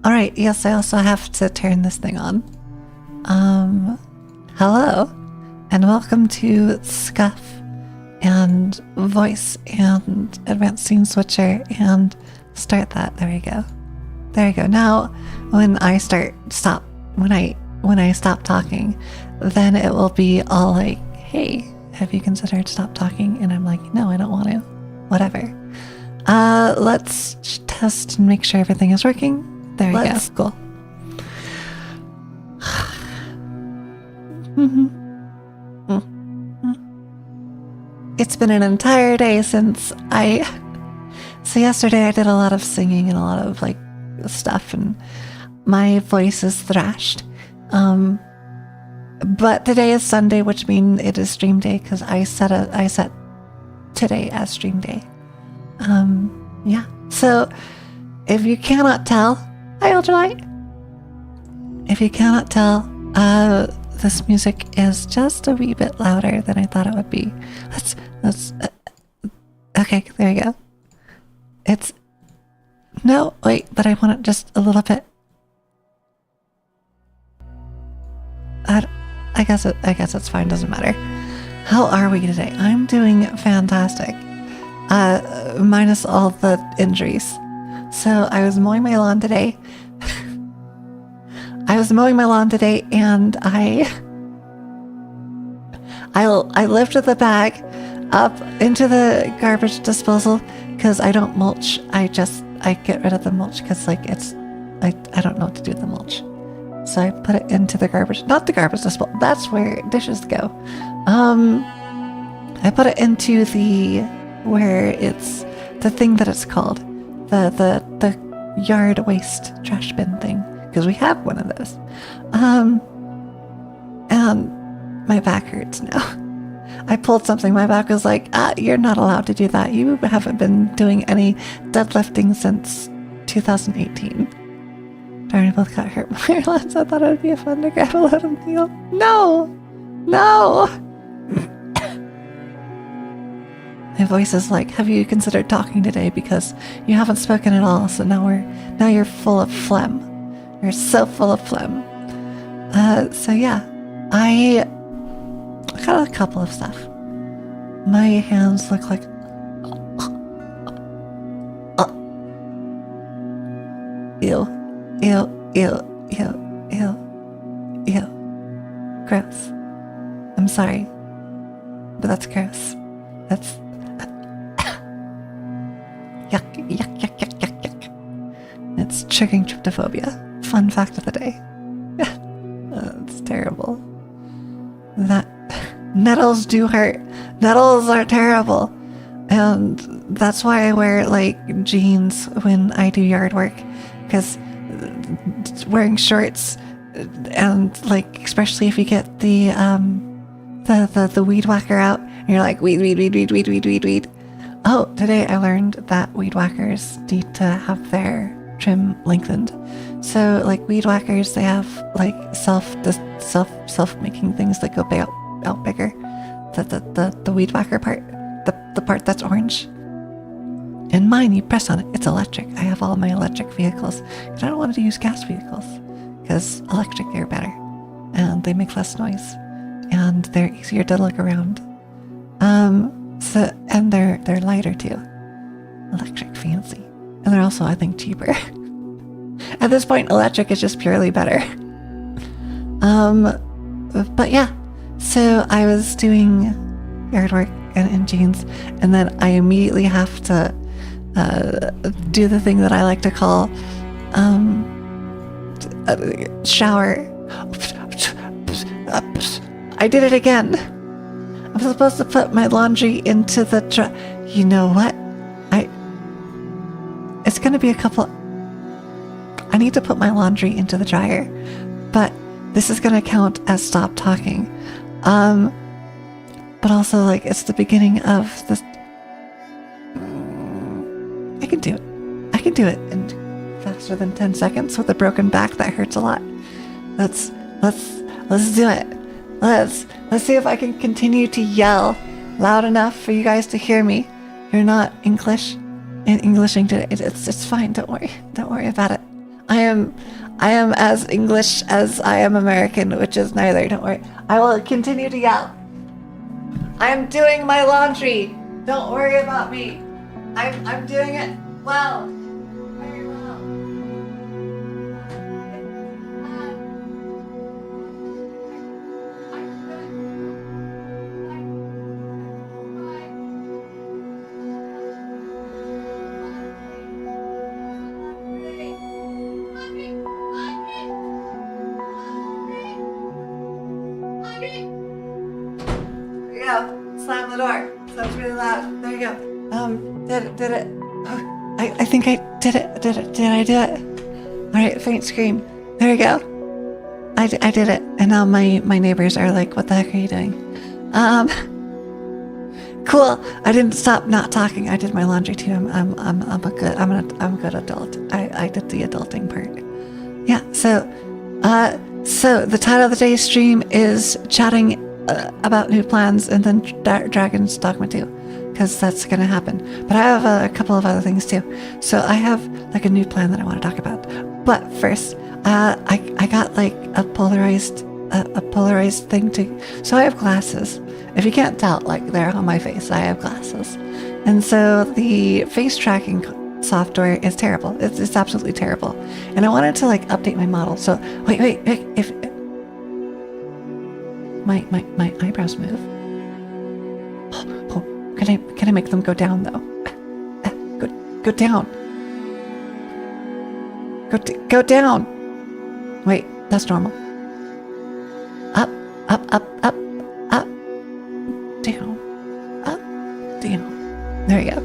Alright, yes, I also have to turn this thing on. Hello, and welcome to Scuff, and Voice, and Advanced Scene Switcher, and start that. There we go. There we go. Now, when I stop talking, then it will be all like, hey, have you considered stop talking? And I'm like, no, I don't want to. Whatever. Let's test and make sure everything is working. There we go. Cool. It's been an entire day since so yesterday I did a lot of singing and a lot of like stuff, and my voice is thrashed. But today is Sunday, which means it is stream day, because I set today as stream day. Yeah. So if you cannot tell, hi Ultralight. If you cannot tell, this music is just a wee bit louder than I thought it would be. Let's okay, there we go. No, wait, but I want it just a little bit. I guess it's fine, doesn't matter. How are we today? I'm doing fantastic. Minus all the injuries. So I was mowing my lawn today. And I lifted the bag up into the garbage disposal because I don't mulch. I get rid of the mulch because like I don't know what to do with the mulch. So I put it into the garbage, not the garbage disposal. That's where dishes go. I put it into where it's the thing that it's called, the yard waste trash bin thing, because we have one of those. And my back hurts now. I pulled something, my back was like, you're not allowed to do that. You haven't been doing any deadlifting since 2018. Darn, we both got hurt by our lens. I thought it would be fun to grab a load of meal. No! My voice is like, have you considered talking today? Because you haven't spoken at all, so now you're full of phlegm. You're so full of phlegm. So yeah, I got a couple of stuff. My hands look like ew. Gross. I'm sorry, but that's gross. That's yuck. It's triggering tryptophobia. Fun fact of the day. It's terrible. That nettles do hurt. Nettles are terrible. And that's why I wear like jeans when I do yard work, because wearing shorts and like, especially if you get the weed whacker out and you're like weed. Oh, today I learned that weed whackers need to have their trim lengthened. So like weed whackers, they have like self making things that go out bigger. The weed whacker part, the part that's orange. And mine, you press on it, it's electric. I have all my electric vehicles. And I don't want to use gas vehicles because electric are better and they make less noise and they're easier to look around. And they're lighter too. electric fancy. And they're also, I think, cheaper. At this point, electric is just purely better. But yeah, so I was doing yard work in jeans, and then I immediately have to do the thing that I like to call shower. I did it again. I'm supposed to put my laundry into the you know what? It's gonna be a couple. I need to put my laundry into the dryer, but this is gonna count as stop talking. But also, like, it's the beginning of this. I can do it in faster than 10 seconds with a broken back that hurts a lot. Let's do it. Let's see if I can continue to yell loud enough for you guys to hear me. You're not Englishing today. It's fine. Don't worry about it. I am as English as I am American, which is neither. Don't worry. I will continue to yell. I'm doing my laundry. Don't worry about me. I'm doing it well. Very well. Slam the door. That's really loud. There you go. Did it. Oh, I think I did it. Did I do it? All right, faint scream. There you go. I did it. And now my neighbors are like, "What the heck are you doing?" Cool. I didn't stop not talking. I did my laundry too. I'm a good adult. I did the adulting part. Yeah. So the title of the day's stream is chatting about new plans, and then Dragon's Dogma 2, because that's going to happen. But I have a couple of other things too. So I have like a new plan that I want to talk about. But first, I got like a polarized thing to. So I have glasses. If you can't tell, like they're on my face, I have glasses, and so the face tracking software is terrible. It's absolutely terrible, and I wanted to like update my model. So wait, if my eyebrows move. Oh, can I make them go down though? Go down. Go down. Wait, that's normal. Up, down, up, down. There you go.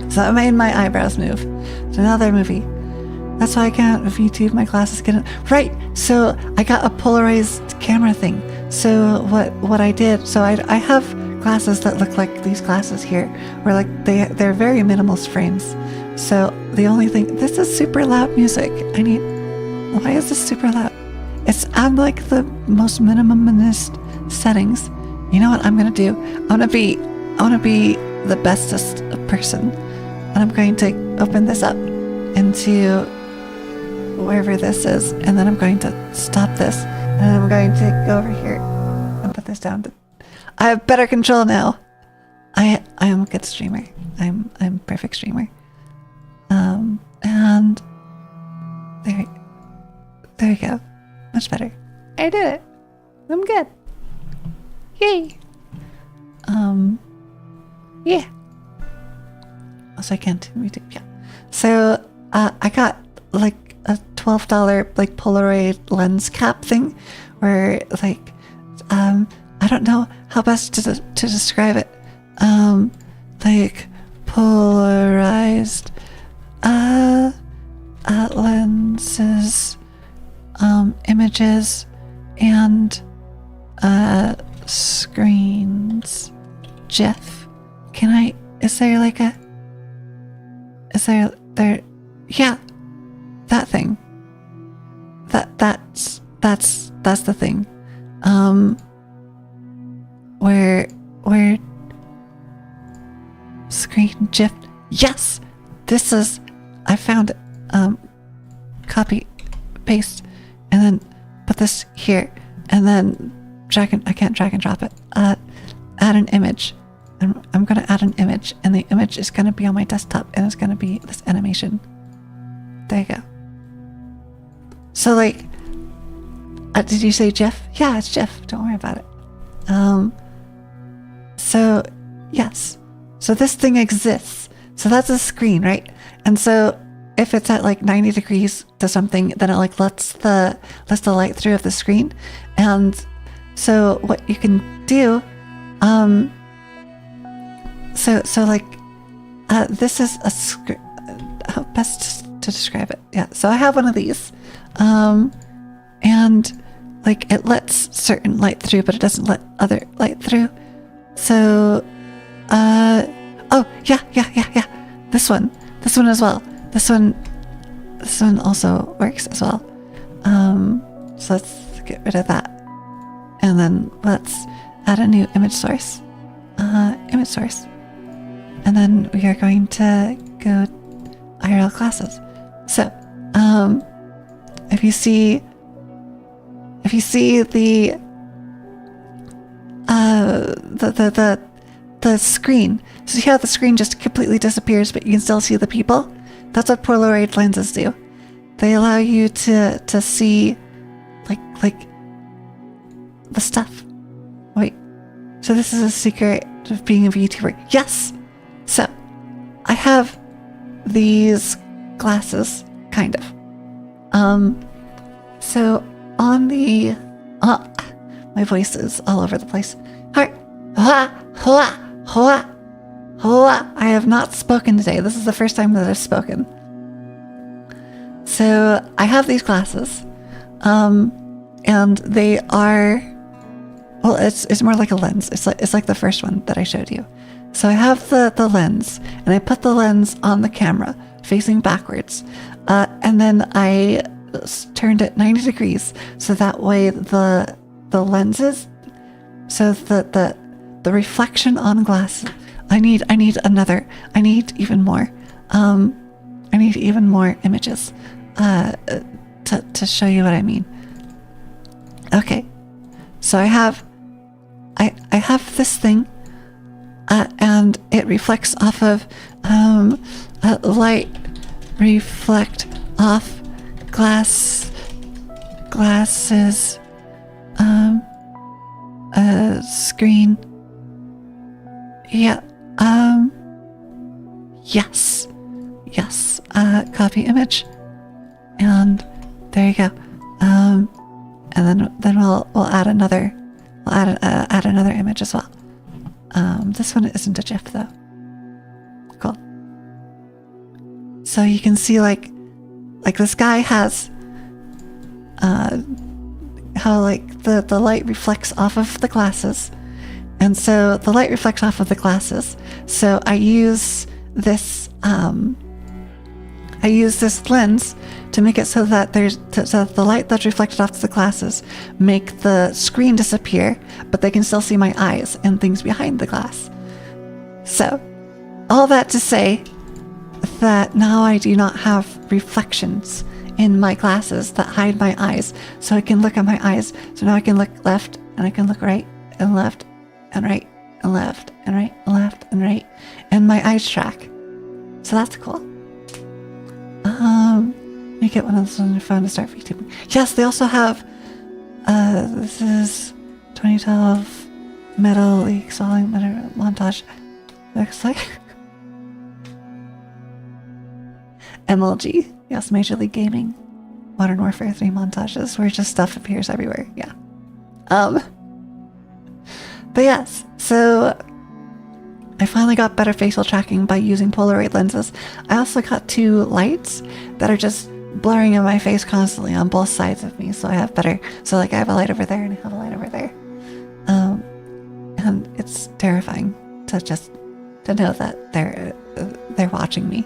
So I made my eyebrows move. It's another movie. That's why I can't VTube my glasses. Right. So I got a polarized camera thing. So what I did, so I have glasses that look like these glasses here, where like they're very minimalist frames. So the only thing, this is super loud music. Why is this super loud? I'm like the most minimalist settings. You know what I'm gonna do? I wanna be the bestest person, and I'm going to open this up into wherever this is, and then I'm going to stop this, and I'm going to go over here and put this down. I have better control now. I am a good streamer. I'm a perfect streamer. And there you go. Much better. I did it. I'm good. Yay. Yeah. Also, I can't YouTube. Yeah. So I got like a $12 like Polaroid lens cap thing, where like I don't know how best to describe it. Like polarized lenses, images, and screens. Jeff, is there yeah, that thing. That's the thing. Where screen GIF. Yes, I found it. Copy, paste, and then put this here, and then I can't drag and drop it. Add an image, I'm going to add an image, and the image is going to be on my desktop, and it's going to be this animation. There you go. So like, did you say GIF? Yeah, it's GIF. Don't worry about it. So yes. So this thing exists. So that's a screen, right? And so if it's at like 90 degrees to something, then it like lets the light through of the screen. And so what you can do, so like, this is a script. How best to describe it? Yeah. So I have one of these, and like it lets certain light through, but it doesn't let other light through. So, oh yeah. This one as well. This one also works as well. So let's get rid of that, and then let's add a new image source. And then we are going to go IRL classes. So, if you see the screen, so see how the screen just completely disappears, but you can still see the people? That's what Polaroid lenses do. They allow you to see like the stuff. Wait, so this is a secret of being a VTuber. Yes! So, I have these glasses, kind of. So on the, my voice is all over the place. I have not spoken today. This is the first time that I've spoken. So I have these glasses, and they are, well, it's more like a lens. It's like the first one that I showed you. So I have the lens, and I put the lens on the camera facing backwards, and then I turned it 90 degrees so that way the lenses, so the reflection on glass. I need even more. I need even more images to show you what I mean. Okay, so I have this thing. And it reflects off of light reflect off glasses screen. Yeah. Yes. Copy image, and there you go. And then we'll add another image as well. This one isn't a GIF though. Cool. So you can see like this guy has how like the light reflects off of the glasses, and so the light reflects off of the glasses. So I use this lens to make it so that so the light that's reflected off the glasses make the screen disappear, but they can still see my eyes and things behind the glass. So, all that to say that now I do not have reflections in my glasses that hide my eyes, so I can look at my eyes. So now I can look left, and I can look right, and left, and right, and left, and right, and left, and right, and my eyes track. So that's cool. You get one of those on your phone to start VTubing. Yes, they also have, this is 2012 Metal League Solid montage. Looks like MLG. Yes, Major League Gaming. Modern Warfare 3 montages where just stuff appears everywhere. Yeah. But yes, so I finally got better facial tracking by using Polaroid lenses. I also got two lights that are just blurring in my face constantly on both sides of me, so I have better. So like I have a light over there and I have a light over there, and it's terrifying to know that they're watching me,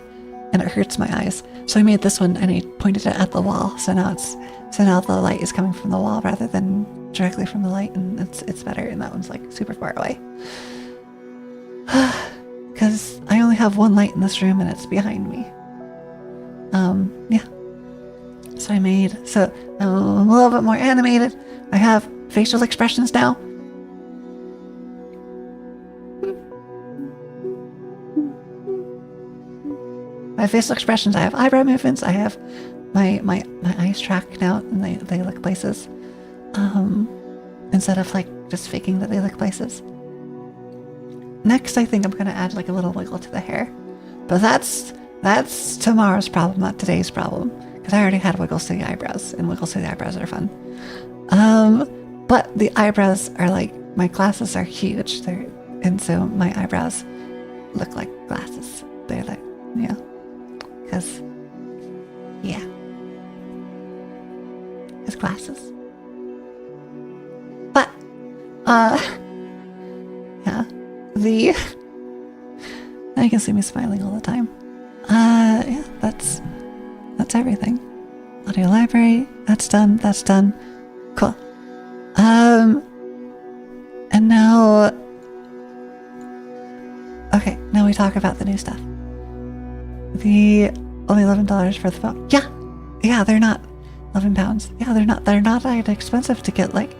and it hurts my eyes. So I made this one and I pointed it at the wall. So now the light is coming from the wall rather than directly from the light, and it's better. And that one's like super far away. Because I only have one light in this room and it's behind me. Yeah. So I'm a little bit more animated. I have facial expressions now. have facial expressions. I have eyebrow movements. I have my eyes track now, and they look places. Instead of like just faking that they look places. Next, I think I'm gonna add like a little wiggle to the hair, but that's tomorrow's problem, not today's problem, because I already had wiggles to the eyebrows, and wiggles to the eyebrows are fun. But the eyebrows are like, my glasses are huge, and so my eyebrows look like glasses. They're like, because it's glasses. But now you can see me smiling all the time. That's everything. Audio library, that's done. Cool. And now, okay, now we talk about the new stuff. The only $11 for the phone. Yeah, they're not £11. Yeah, they're not that expensive to get. Like,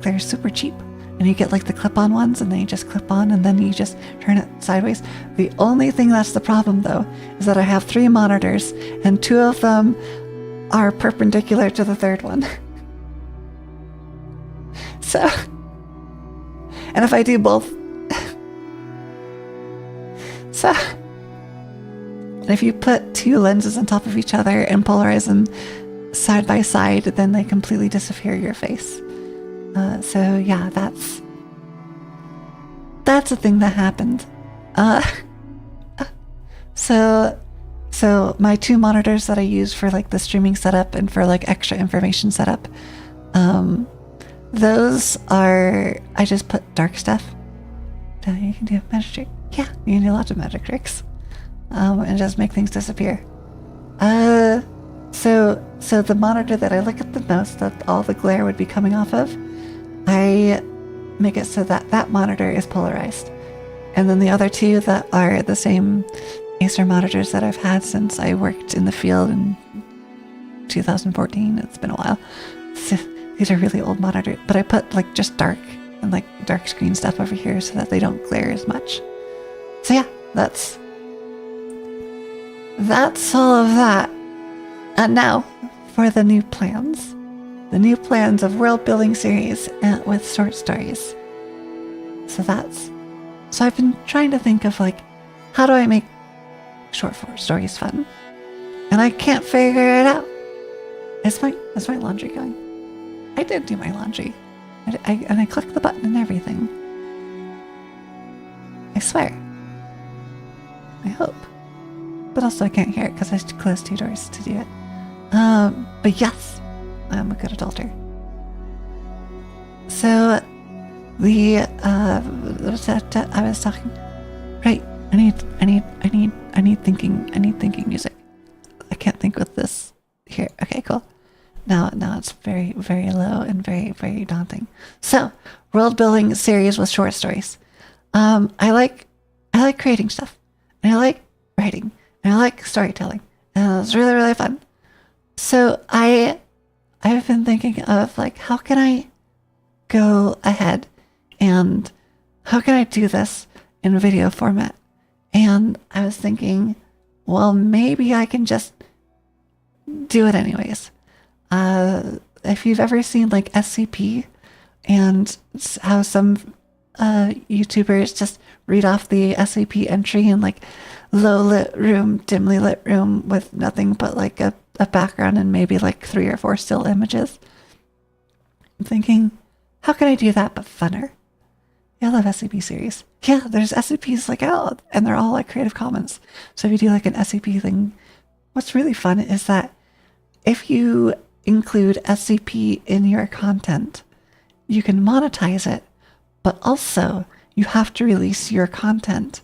they're super cheap. And you get like the clip-on ones, and then you just clip on, and then you just turn it sideways. The only thing that's the problem, though, is that I have 3 monitors, and 2 of them are perpendicular to the third one. So, and if I do both, so, and if you put 2 lenses on top of each other and polarize them side by side, then they completely disappear your face. So yeah, that's a thing that happened. So my 2 monitors that I use for like the streaming setup and for like extra information setup, those are, I just put dark stuff. You can do magic trick. Yeah, you can do lots of magic tricks, and just make things disappear. So the monitor that I look at the most, that all the glare would be coming off of, I make it so that monitor is polarized. And then the other 2 that are the same Acer monitors that I've had since I worked in the field in 2014. It's been a while. So these are really old monitors, but I put like just dark and like dark screen stuff over here so that they don't glare as much. So yeah, that's all of that. And now for the new plans. The new plans of world building series with short stories. So I've been trying to think of like, how do I make short stories fun? And I can't figure it out. Is my laundry going? I did do my laundry. I clicked the button and everything. I swear. I hope. But also I can't hear it because I closed 2 doors to do it. But yes. I'm a good adulter. So I was talking. Right. I need thinking music. I can't think with this here. Okay, cool. Now it's very, very low and very, very daunting. So, world building series with short stories. I like creating stuff. And I like writing. And I like storytelling. And it's really, really fun. So I've been thinking of like, how can I go ahead and how can I do this in video format? And I was thinking, well, maybe I can just do it anyways. If you've ever seen like SCP and how some YouTubers just read off the SCP entry in like low lit room, dimly lit room with nothing but like a background and maybe like 3 or 4 still images. I'm thinking, how can I do that but funner? Yeah, I love SCP series. Yeah, there's SCPs like out, and they're all like Creative Commons. So if you do like an SCP thing, what's really fun is that if you include SCP in your content, you can monetize it, but also you have to release your content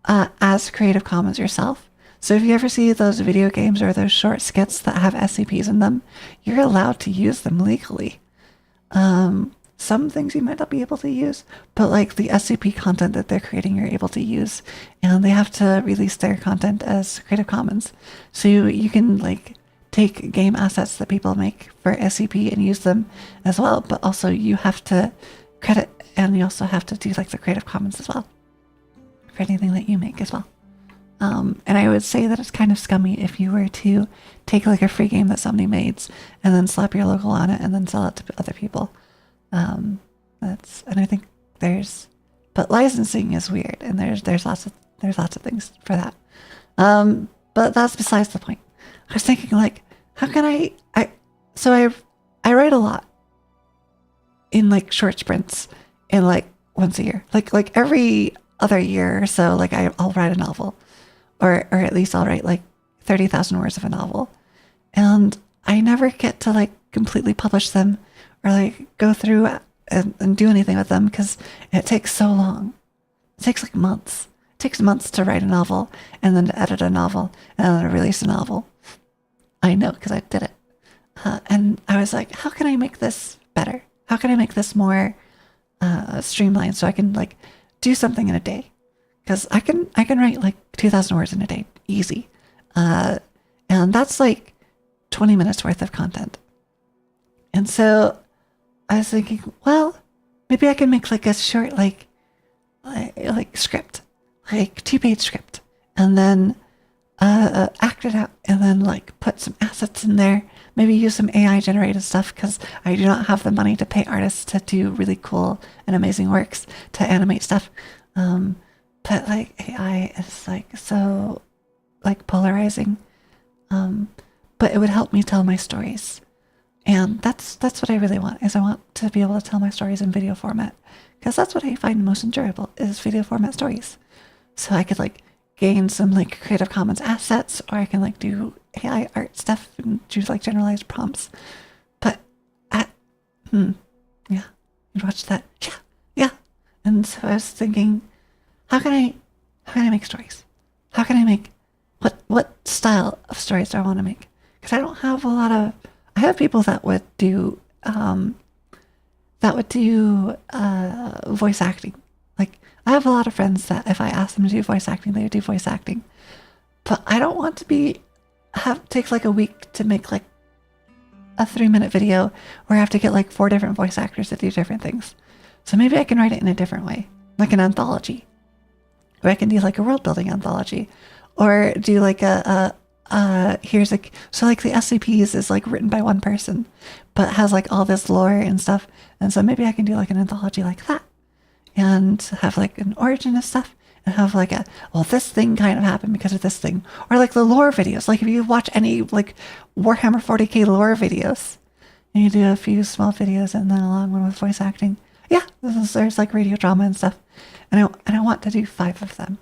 as Creative Commons yourself. So if you ever see those video games or those short skits that have SCPs in them, you're allowed to use them legally. Some things you might not be able to use, but like the SCP content that they're creating, you're able to use, and they have to release their content as Creative Commons. So you can like take game assets that people make for SCP and use them as well, but also you have to credit, and you also have to do like the Creative Commons as well for anything that you make as well. And I would say that it's kind of scummy if you were to take like a free game that somebody made and then slap your logo on it and then sell it to other people. And I think but licensing is weird, and there's lots of things for that. But that's besides the point. I was thinking, like, how can I write a lot in like short sprints in like once a year, like every other year or so. Like I'll write a novel, or at least I'll write like 30,000 words of a novel, and I never get to like completely publish them or like go through and do anything with them because it takes so long. It takes like months. It takes months to write a novel and then to edit a novel and then to release a novel. I know because I did it. And I was like, how can I make this better? How can I make this more streamlined so I can like do something in a day? Because I can write like 2,000 words in a day, easy. And that's like 20 minutes worth of content. And so I was thinking, well, maybe I can make like a short, like script, like 2-page script, and then act it out, and then like put some assets in there. Maybe use some AI generated stuff because I do not have the money to pay artists to do really cool and amazing works to animate stuff. But like AI is like so like polarizing. But it would help me tell my stories. And that's what I really want, is I want to be able to tell my stories in video format, because that's what I find most enjoyable is video format stories. So I could like gain some like Creative Commons assets, or I can like do AI art stuff and choose like generalized prompts. But yeah, you'd watch that. Yeah. And so I was thinking, how can I make stories? How can I make what style of stories do I want to make? Because I don't have I have people that would do voice acting. Like I have a lot of friends that if I ask them to do voice acting, they would do voice acting. But I don't want to take like a week to make like a 3-minute video where I have to get like 4 different voice actors to do different things. So maybe I can write it in a different way, like an anthology. Or I can do like a world building anthology, or do like so like the SCPs is like written by one person, but has like all this lore and stuff. And so maybe I can do like an anthology like that, and have like an origin of stuff, and have like this thing kind of happened because of this thing. Or like the lore videos. Like if you watch any like Warhammer 40k lore videos, and you do a few small videos and then a long one with voice acting. Yeah, there's like radio drama and stuff. And I want to do 5 of them,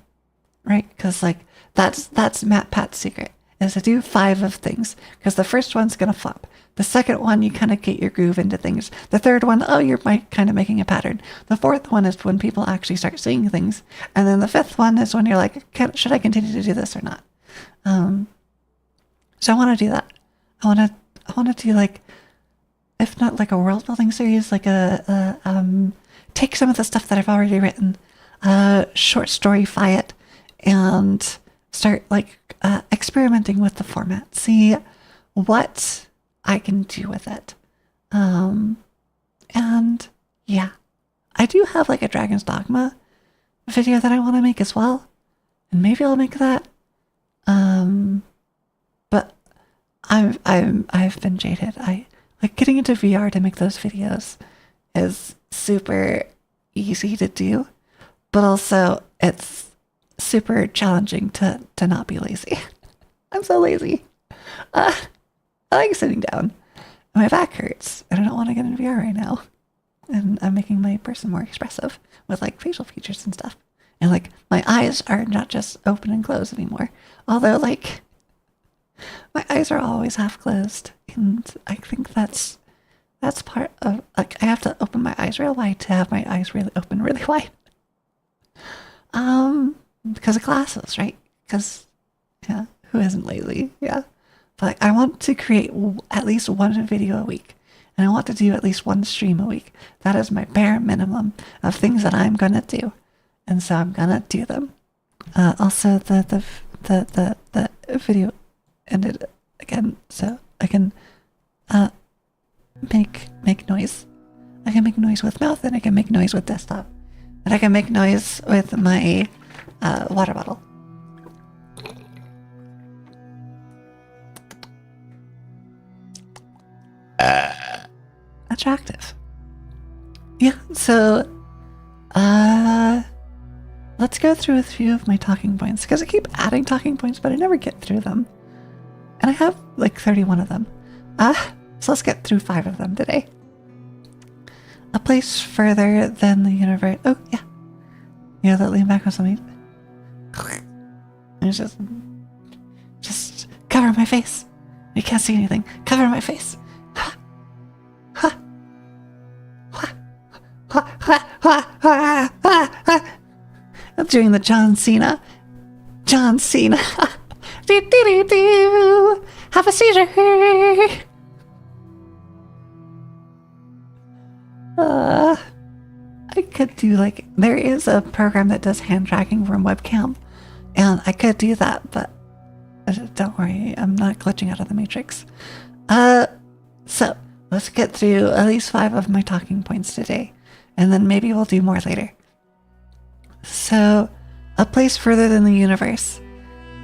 right? Because like that's Matt Pat's secret, is to do 5 of things, because the first one's gonna flop. The second one, you kind of get your groove into things. The third one, you're kind of making a pattern. The fourth one is when people actually start seeing things, and then the fifth one is when you're like, should I continue to do this or not? So I want to do that. I want to do like, if not like a world building series, like take some of the stuff that I've already written, short storyfy it, and start like experimenting with the format, see what I can do with it. And yeah, I do have like a Dragon's Dogma video that I want to make as well, and maybe I'll make that. But I've been jaded. I like getting into VR to make those videos is super easy to do, but also it's super challenging to not be lazy. I'm so lazy. I like sitting down. My back hurts, and I don't want to get in VR right now. And I'm making my person more expressive with like facial features and stuff. And like my eyes are not just open and closed anymore. Although like my eyes are always half closed, and I think that's part of like I have to open my eyes real wide to have my eyes really open really wide. Because of glasses, right? Because yeah, who isn't lazy? Yeah. But like, I want to create at least one video a week, and I want to do at least one stream a week. That is my bare minimum of things that I'm gonna do, and so I'm gonna do them. Also, the video ended again, so I can make noise. I can make noise with mouth, and I can make noise with desktop, and I can make noise with my water bottle. attractive. Yeah, so let's go through a few of my talking points, because I keep adding talking points, but I never get through them. And I have like 31 of them. So let's get through 5 of them today. A place further than the universe. Oh, yeah. Yeah, that lean back on something. And it's just cover my face. You can't see anything. Cover my face. I'm doing the John Cena. John Cena. Have a seizure. I could do like, there is a program that does hand tracking from webcam, and I could do that, but don't worry, I'm not glitching out of the matrix. So let's get through at least 5 of my talking points today, and then maybe we'll do more later. So, a place further than the universe.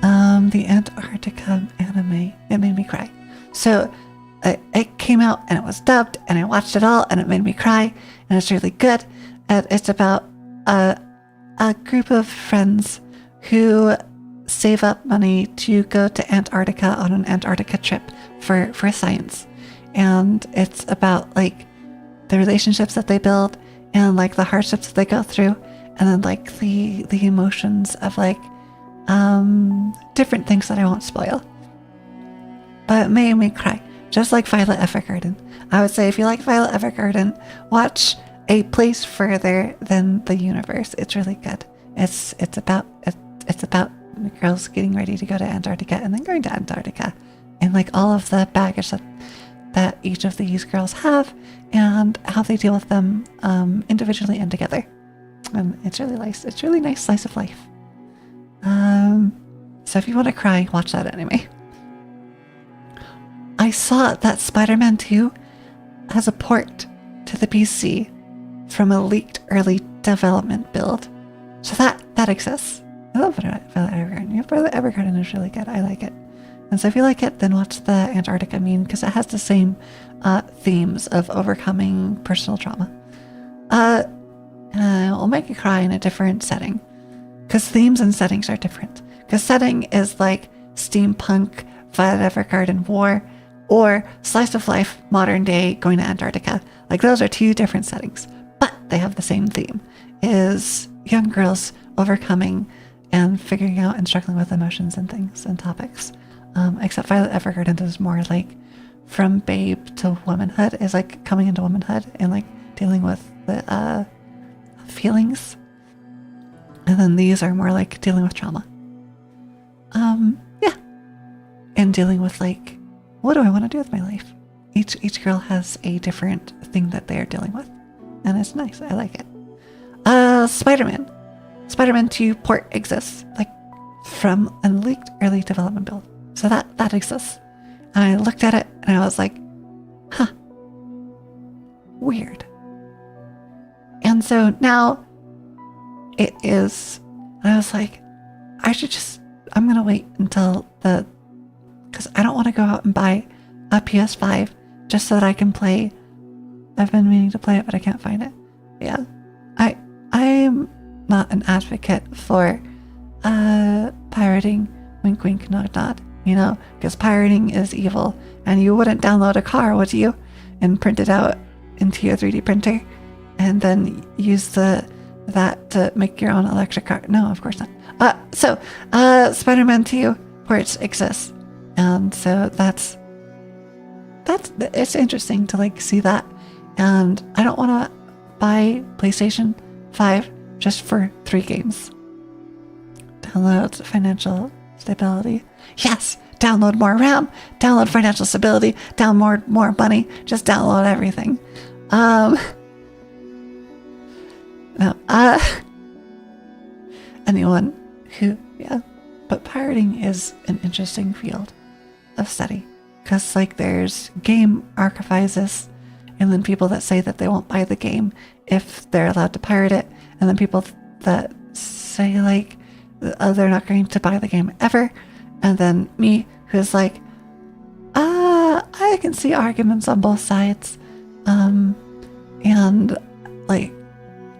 The Antarctica anime, it made me cry. So, it came out and it was dubbed, and I watched it all, and it made me cry, and it's really good. It's about a group of friends who save up money to go to Antarctica on an Antarctica trip for science. And it's about like the relationships that they build, and like the hardships that they go through, and then like the emotions of like different things that I won't spoil. But it made me cry, just like Violet Evergarden. I would say if you like Violet Evergarden, watch A Place Further Than the Universe. It's really good. It's about the girls getting ready to go to Antarctica, and then going to Antarctica, and like all of the baggage that each of these girls have, and how they deal with them individually and together. And it's really nice. It's really nice slice of life. So if you want to cry, watch that anime. I saw that Spider-Man 2 has a port to the PC from a leaked early development build. So that exists. I love Violet Evergarden. Yeah, Violet Evergarden is really good. I like it. And so if you like it, then watch the Antarctica meme, because it has the same themes of overcoming personal trauma. It will make you cry in a different setting, because themes and settings are different. Because setting is like steampunk, Violet Evergarden war, or slice of life, modern day, going to Antarctica. Like those are 2 different settings, but they have the same theme, is young girls overcoming and figuring out and struggling with emotions and things and topics. Except Violet Evergarden is more like from babe to womanhood, is like coming into womanhood and like dealing with the feelings. And then these are more like dealing with trauma. Yeah. And dealing with like, what do I want to do with my life? Each girl has a different thing that they are dealing with. And it's nice. I like it. Spider-Man 2 port exists, like from a leaked early development build. So that exists. And I looked at it and I was like, huh, weird. And so now it is, and I was like, I'm going to wait until because I don't want to go out and buy a PS5 just so that I can play. I've been meaning to play it, but I can't find it. Yeah. I'm not an advocate for pirating, wink wink nod nod, because pirating is evil, and you wouldn't download a car, would you, and print it out into your 3D printer and then use that to make your own electric car? No, of course not. So Spider-Man 2 ports exist, and so that's it's interesting to like see that. And I don't want to buy PlayStation 5 just for 3 games. Download financial stability. Yes, download more RAM, download financial stability, download more money, just download everything. Anyone who, but pirating is an interesting field of study, because like there's game archivists, and then people that say that they won't buy the game if they're allowed to pirate it, and then people that say like they're not going to buy the game ever, and then me who's like, I can see arguments on both sides, And like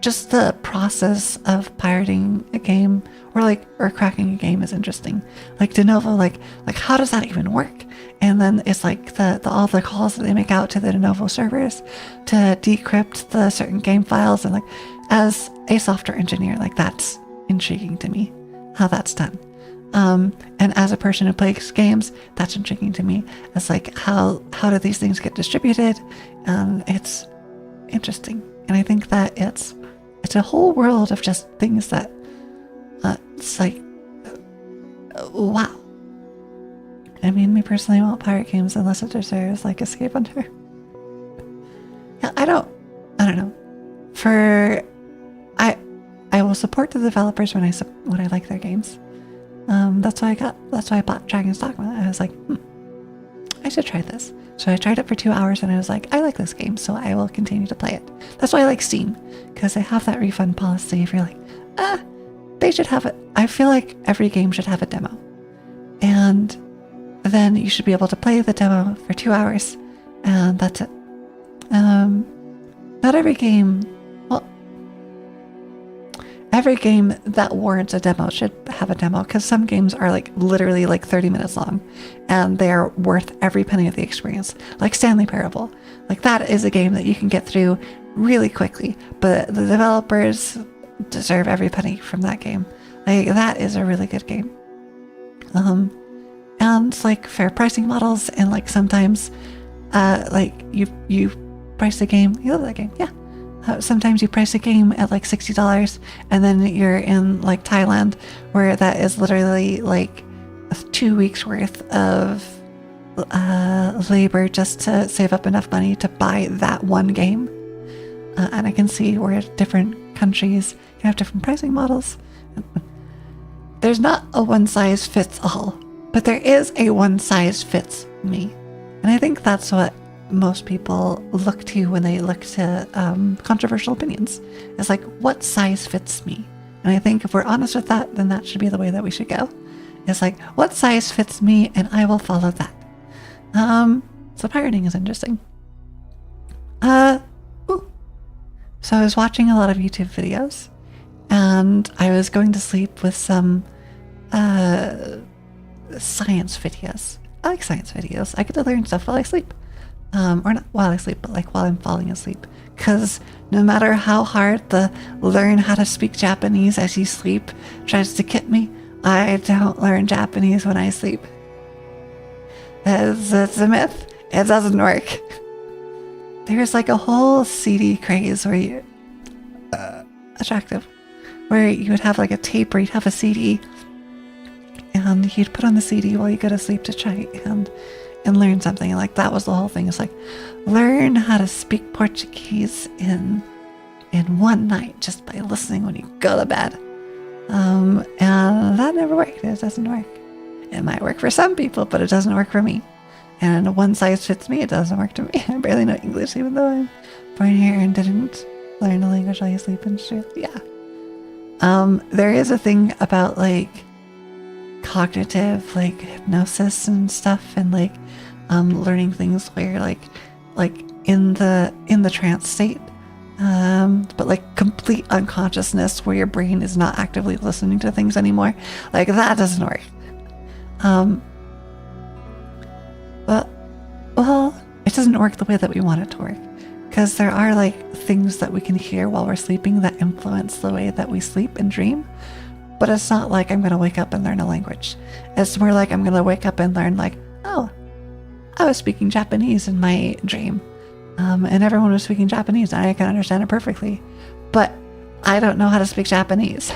just the process of pirating a game or cracking a game is interesting. Like de novo, like how does that even work? And then it's like all the calls that they make out to the de novo servers to decrypt the certain game files. And like as a software engineer, like that's intriguing to me how that's done. And as a person who plays games, that's intriguing to me. It's like how do these things get distributed? It's interesting, and I think that it's a whole world of just things that it's like wow. I mean, me personally won't pirate games unless it deserves like Escape Hunter. Yeah, I don't know. I will support the developers when I like their games. That's why I bought Dragon's Dogma. I was like, I should try this. So I tried it for 2 hours and I was like, I like this game, so I will continue to play it. That's why I like Steam, because they have that refund policy. If you're like, they should have it. I feel like every game should have a demo. And then you should be able to play the demo for 2 hours, and that's it. Not every game, well, every game that warrants a demo should have a demo, because some games are like literally like 30 minutes long and they're worth every penny of the experience. Like Stanley Parable. Like that is a game that you can get through really quickly, but the developers deserve every penny from that game. Like that is a really good game. And like fair pricing models, and like sometimes like you price a game, you love that game, yeah. Sometimes you price a game at like $60 and then you're in like Thailand where that is literally like 2 weeks worth of labor just to save up enough money to buy that one game. And I can see where different countries can have different pricing models. There's not a one size fits all, but there is a one size fits me. And I think that's what most people look to when they look to controversial opinions. It's like, what size fits me? And I think if we're honest with that, then that should be the way that we should go. It's like, what size fits me, and I will follow that. So pirating is interesting. So I was watching a lot of YouTube videos, and I was going to sleep with some science videos. I like science videos. I get to learn stuff while I sleep. Or not while I sleep, but like while I'm falling asleep. Because no matter how hard the learn how to speak Japanese as you sleep tries to get me, I don't learn Japanese when I sleep. It's a myth. It doesn't work. There's like a whole CD craze where you... attractive. Where you would have like a tape, or you'd have a CD, and you'd put on the CD while you go to sleep to try and learn something. Like that was the whole thing. It's like, learn how to speak Portuguese in one night just by listening when you go to bed. And that never worked. It doesn't work. It might work for some people, but it doesn't work for me. And one size fits me. It doesn't work to me. I barely know English, even though I'm born here and didn't learn the language while you sleep in Australia. Yeah. There is a thing about like cognitive like hypnosis and stuff, and like learning things where like in the trance state, but like complete unconsciousness where your brain is not actively listening to things anymore. Like that doesn't work. But well, it doesn't work the way that we want it to work, because there are like things that we can hear while we're sleeping that influence the way that we sleep and dream. But it's not like I'm going to wake up and learn a language. It's more like I'm going to wake up and learn like, oh, I was speaking Japanese in my dream. And everyone was speaking Japanese and I can understand it perfectly. But I don't know how to speak Japanese.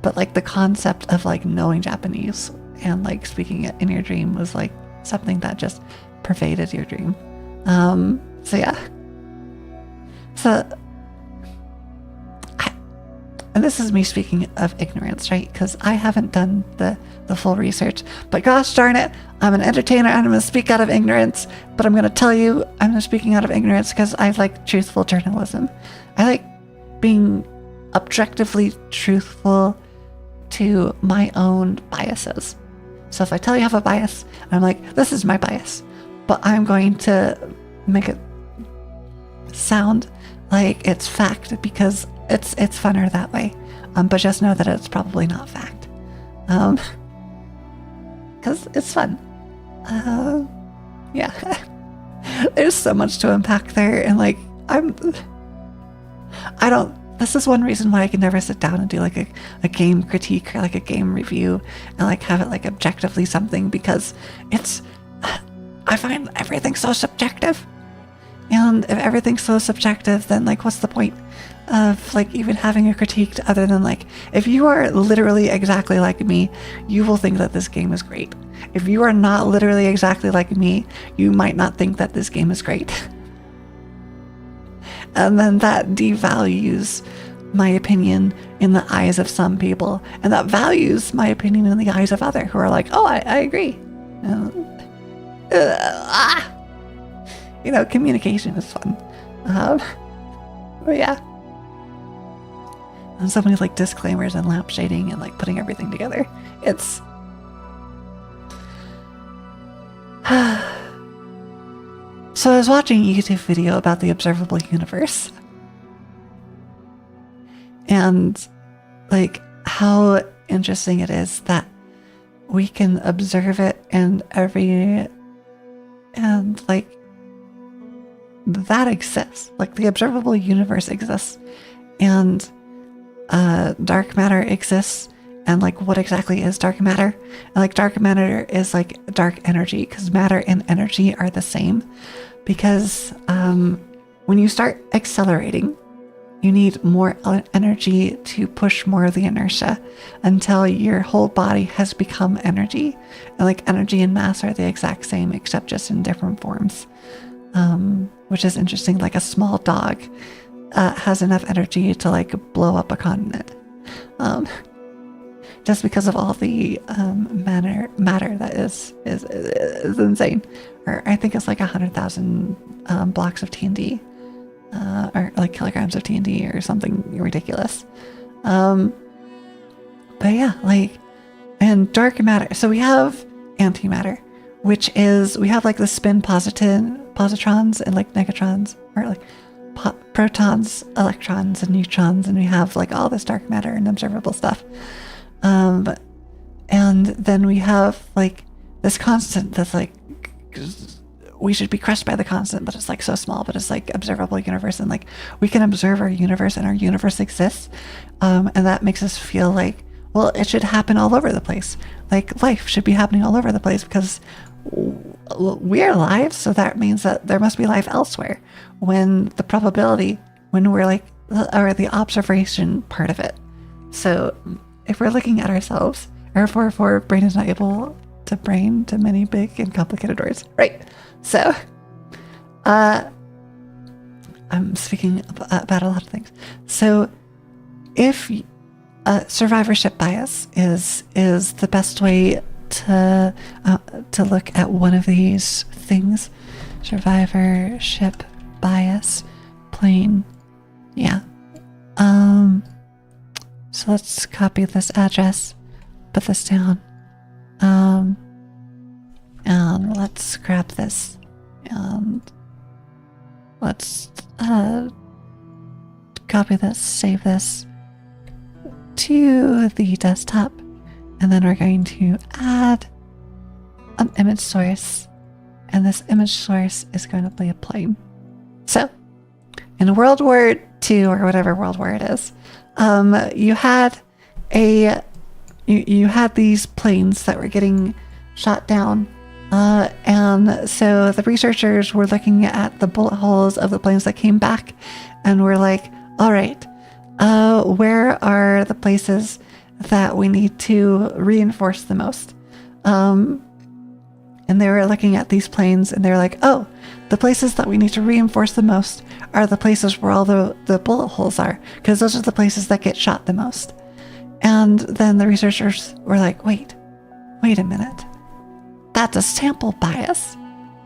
But like the concept of like knowing Japanese and like speaking it in your dream was like something that just pervaded your dream. So yeah. So... and this is me speaking of ignorance, right? Because I haven't done the full research. But gosh darn it, I'm an entertainer and I'm going to speak out of ignorance. But I'm going to tell you, I'm speaking out of ignorance because I like truthful journalism. I like being objectively truthful to my own biases. So if I tell you I have a bias, I'm like, this is my bias. But I'm going to make it sound like it's fact because it's funner that way. But just know that it's probably not fact. Because it's fun. Yeah. There's so much to unpack there, and like this is one reason why I can never sit down and do like a game critique or like a game review and like have it like objectively something, because I find everything so subjective. And if everything's so subjective, then like what's the point of like even having a critique other than like, if you are literally exactly like me, you will think that this game is great. If you are not literally exactly like me, you might not think that this game is great. And then that devalues my opinion in the eyes of some people, and that values my opinion in the eyes of others who are like, oh, I agree. Communication is fun. But yeah. And so many like disclaimers and lampshading and like putting everything together. It's So I was watching a YouTube video about the observable universe. And like how interesting it is that we can observe it and like that exists. Like the observable universe exists, and dark matter exists. And like what exactly is dark matter? And like dark matter is like dark energy, because matter and energy are the same. Because when you start accelerating, you need more energy to push more of the inertia until your whole body has become energy. And like energy and mass are the exact same, except just in different forms, which is interesting. Like a small dog has enough energy to like blow up a continent. Just because of all the matter that is insane. Or I think it's like 100,000 blocks of TNT, or like kilograms of TNT or something ridiculous. But yeah, like, and dark matter. So we have antimatter, which is, we have like the spin positrons and like negatrons, or like protons, electrons, and neutrons, and we have like all this dark matter and observable stuff. And then we have like this constant that's like, we should be crushed by the constant, but it's like so small, but it's like observable universe, and like we can observe our universe, and our universe exists. And that makes us feel like, well, it should happen all over the place. Like life should be happening all over the place because we're alive. So that means that there must be life elsewhere, when the probability, when we're like, or the observation part of it. So if we're looking at ourselves, or if our brain is not able to brain to many big and complicated words, right? So, I'm speaking about a lot of things. So, if survivorship bias is the best way to look at one of these things, survivorship bias, plain, yeah. So let's copy this address, put this down, and let's grab this, and let's copy this, save this to the desktop, and then we're going to add an image source, and this image source is going to be a plane. So, in World War II, or whatever World War it is, you had you had these planes that were getting shot down, and so the researchers were looking at the bullet holes of the planes that came back, and were like, all right, where are the places that we need to reinforce the most? And they were looking at these planes, and they were like, oh, the places that we need to reinforce the most are the places where all the bullet holes are, because those are the places that get shot the most. And then the researchers were like, wait a minute. That's a sample bias.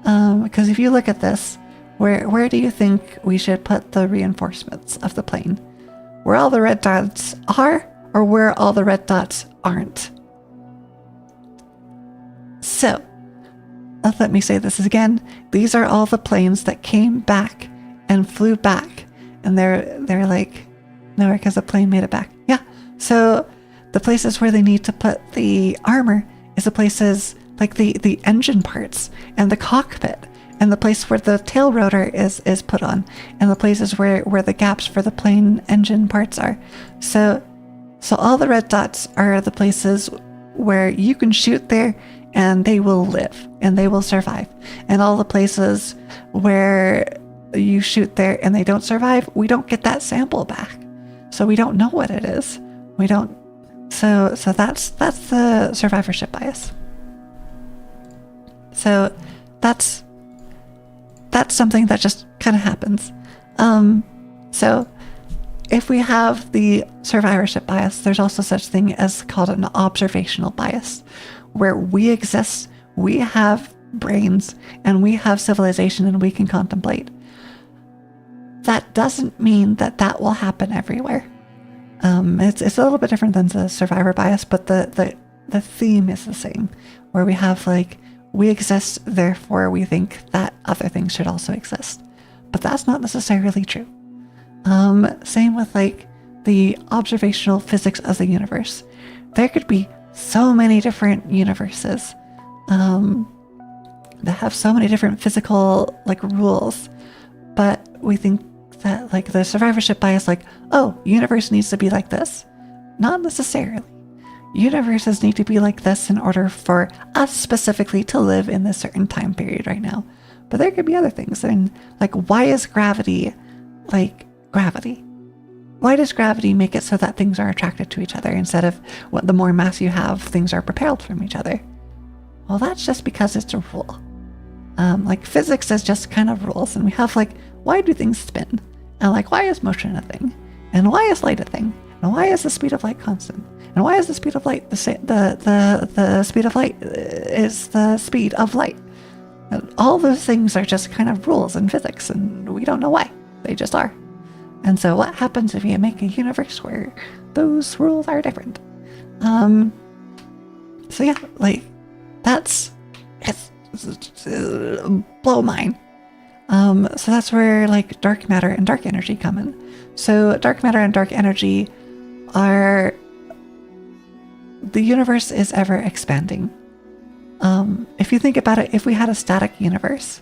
Because if you look at this, where do you think we should put the reinforcements of the plane? Where all the red dots are, or where all the red dots aren't? So, let me say this again. These are all the planes that came back and flew back. And they're like, no, because the plane made it back. Yeah. So the places where they need to put the armor is the places like the engine parts and the cockpit, and the place where the tail rotor is put on, and the places where the gaps for the plane engine parts are. So all the red dots are the places where you can shoot there and they will live and they will survive. And all the places where you shoot there and they don't survive, we don't get that sample back. So we don't know what it is. We don't. So that's the survivorship bias. So that's something that just kind of happens. So if we have the survivorship bias, there's also such thing as called an observational bias, where we exist, we have brains, and we have civilization, and we can contemplate. That doesn't mean that will happen everywhere. It's a little bit different than the survivor bias, but the theme is the same, where we have like, we exist, therefore we think that other things should also exist. But that's not necessarily true. Same with like the observational physics of the universe. There could be so many different universes that have so many different physical like rules, but we think that like the survivorship bias, like, oh, universe needs to be like this. Not necessarily. Universes need to be like this in order for us specifically to live in this certain time period right now. But there could be other things. And like, why is gravity like gravity? Why does gravity make it so that things are attracted to each other instead of the more mass you have, things are repelled from each other? Well, that's just because it's a rule. Like physics is just kind of rules, and we have like, why do things spin? And like, why is motion a thing? And why is light a thing? And why is the speed of light constant? And why is the speed of light the speed of light is the speed of light? And all those things are just kind of rules in physics, and we don't know why. They just are. And so what happens if you make a universe where those rules are different? So yeah, like it's blow mine. So that's where like dark matter and dark energy come in. So dark matter and dark energy are, the universe is ever expanding. If you think about it, if we had a static universe,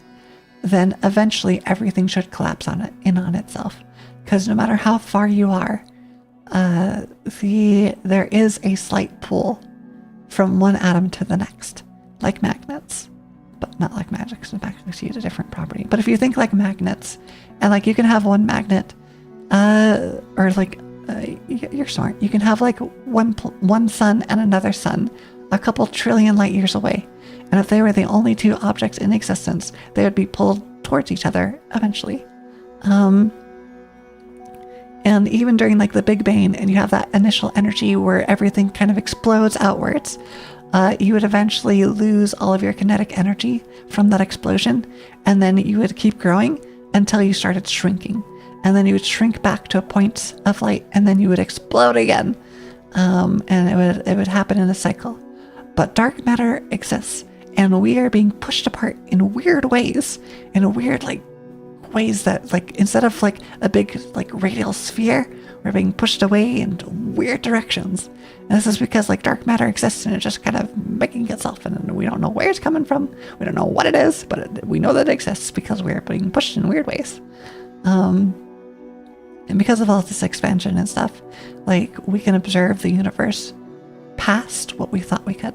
then eventually everything should collapse on itself. Because no matter how far you are, there is a slight pull from one atom to the next, like magnets, but not like magic. So magnets use a different property. But if you think like magnets, and like you can have one magnet, or like you're smart. You can have like one sun and another sun, a couple trillion light years away, and if they were the only two objects in existence, they would be pulled towards each other eventually. And even during like the Big Bang, and you have that initial energy where everything kind of explodes outwards, you would eventually lose all of your kinetic energy from that explosion, and then you would keep growing until you started shrinking. And then you would shrink back to a point of light, and then you would explode again. And it would happen in a cycle. But dark matter exists, and we are being pushed apart in weird ways, in weird like ways that like instead of like a big like radial sphere, we're being pushed away in weird directions. And this is because like dark matter exists, and it's just kind of making itself, and we don't know where it's coming from. We don't know what it is, but we know that it exists because we're being pushed in weird ways. And because of all this expansion and stuff, like we can observe the universe past what we thought we could.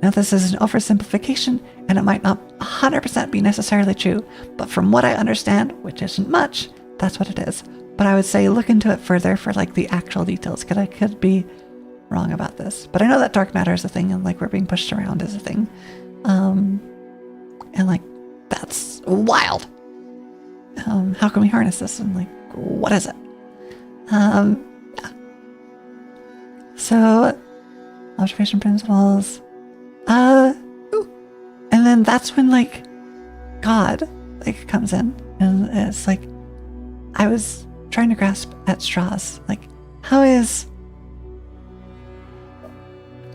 Now this is an oversimplification, and it might not 100% be necessarily true, but from what I understand, which isn't much, that's what it is. But I would say look into it further for like the actual details, because I could be wrong about this. But I know that dark matter is a thing, and like we're being pushed around is a thing. And like that's wild. How can we harness this? And like, what is it? Yeah. So, observation principles. And then that's when like God like comes in, and it's like I was trying to grasp at straws. Like, how is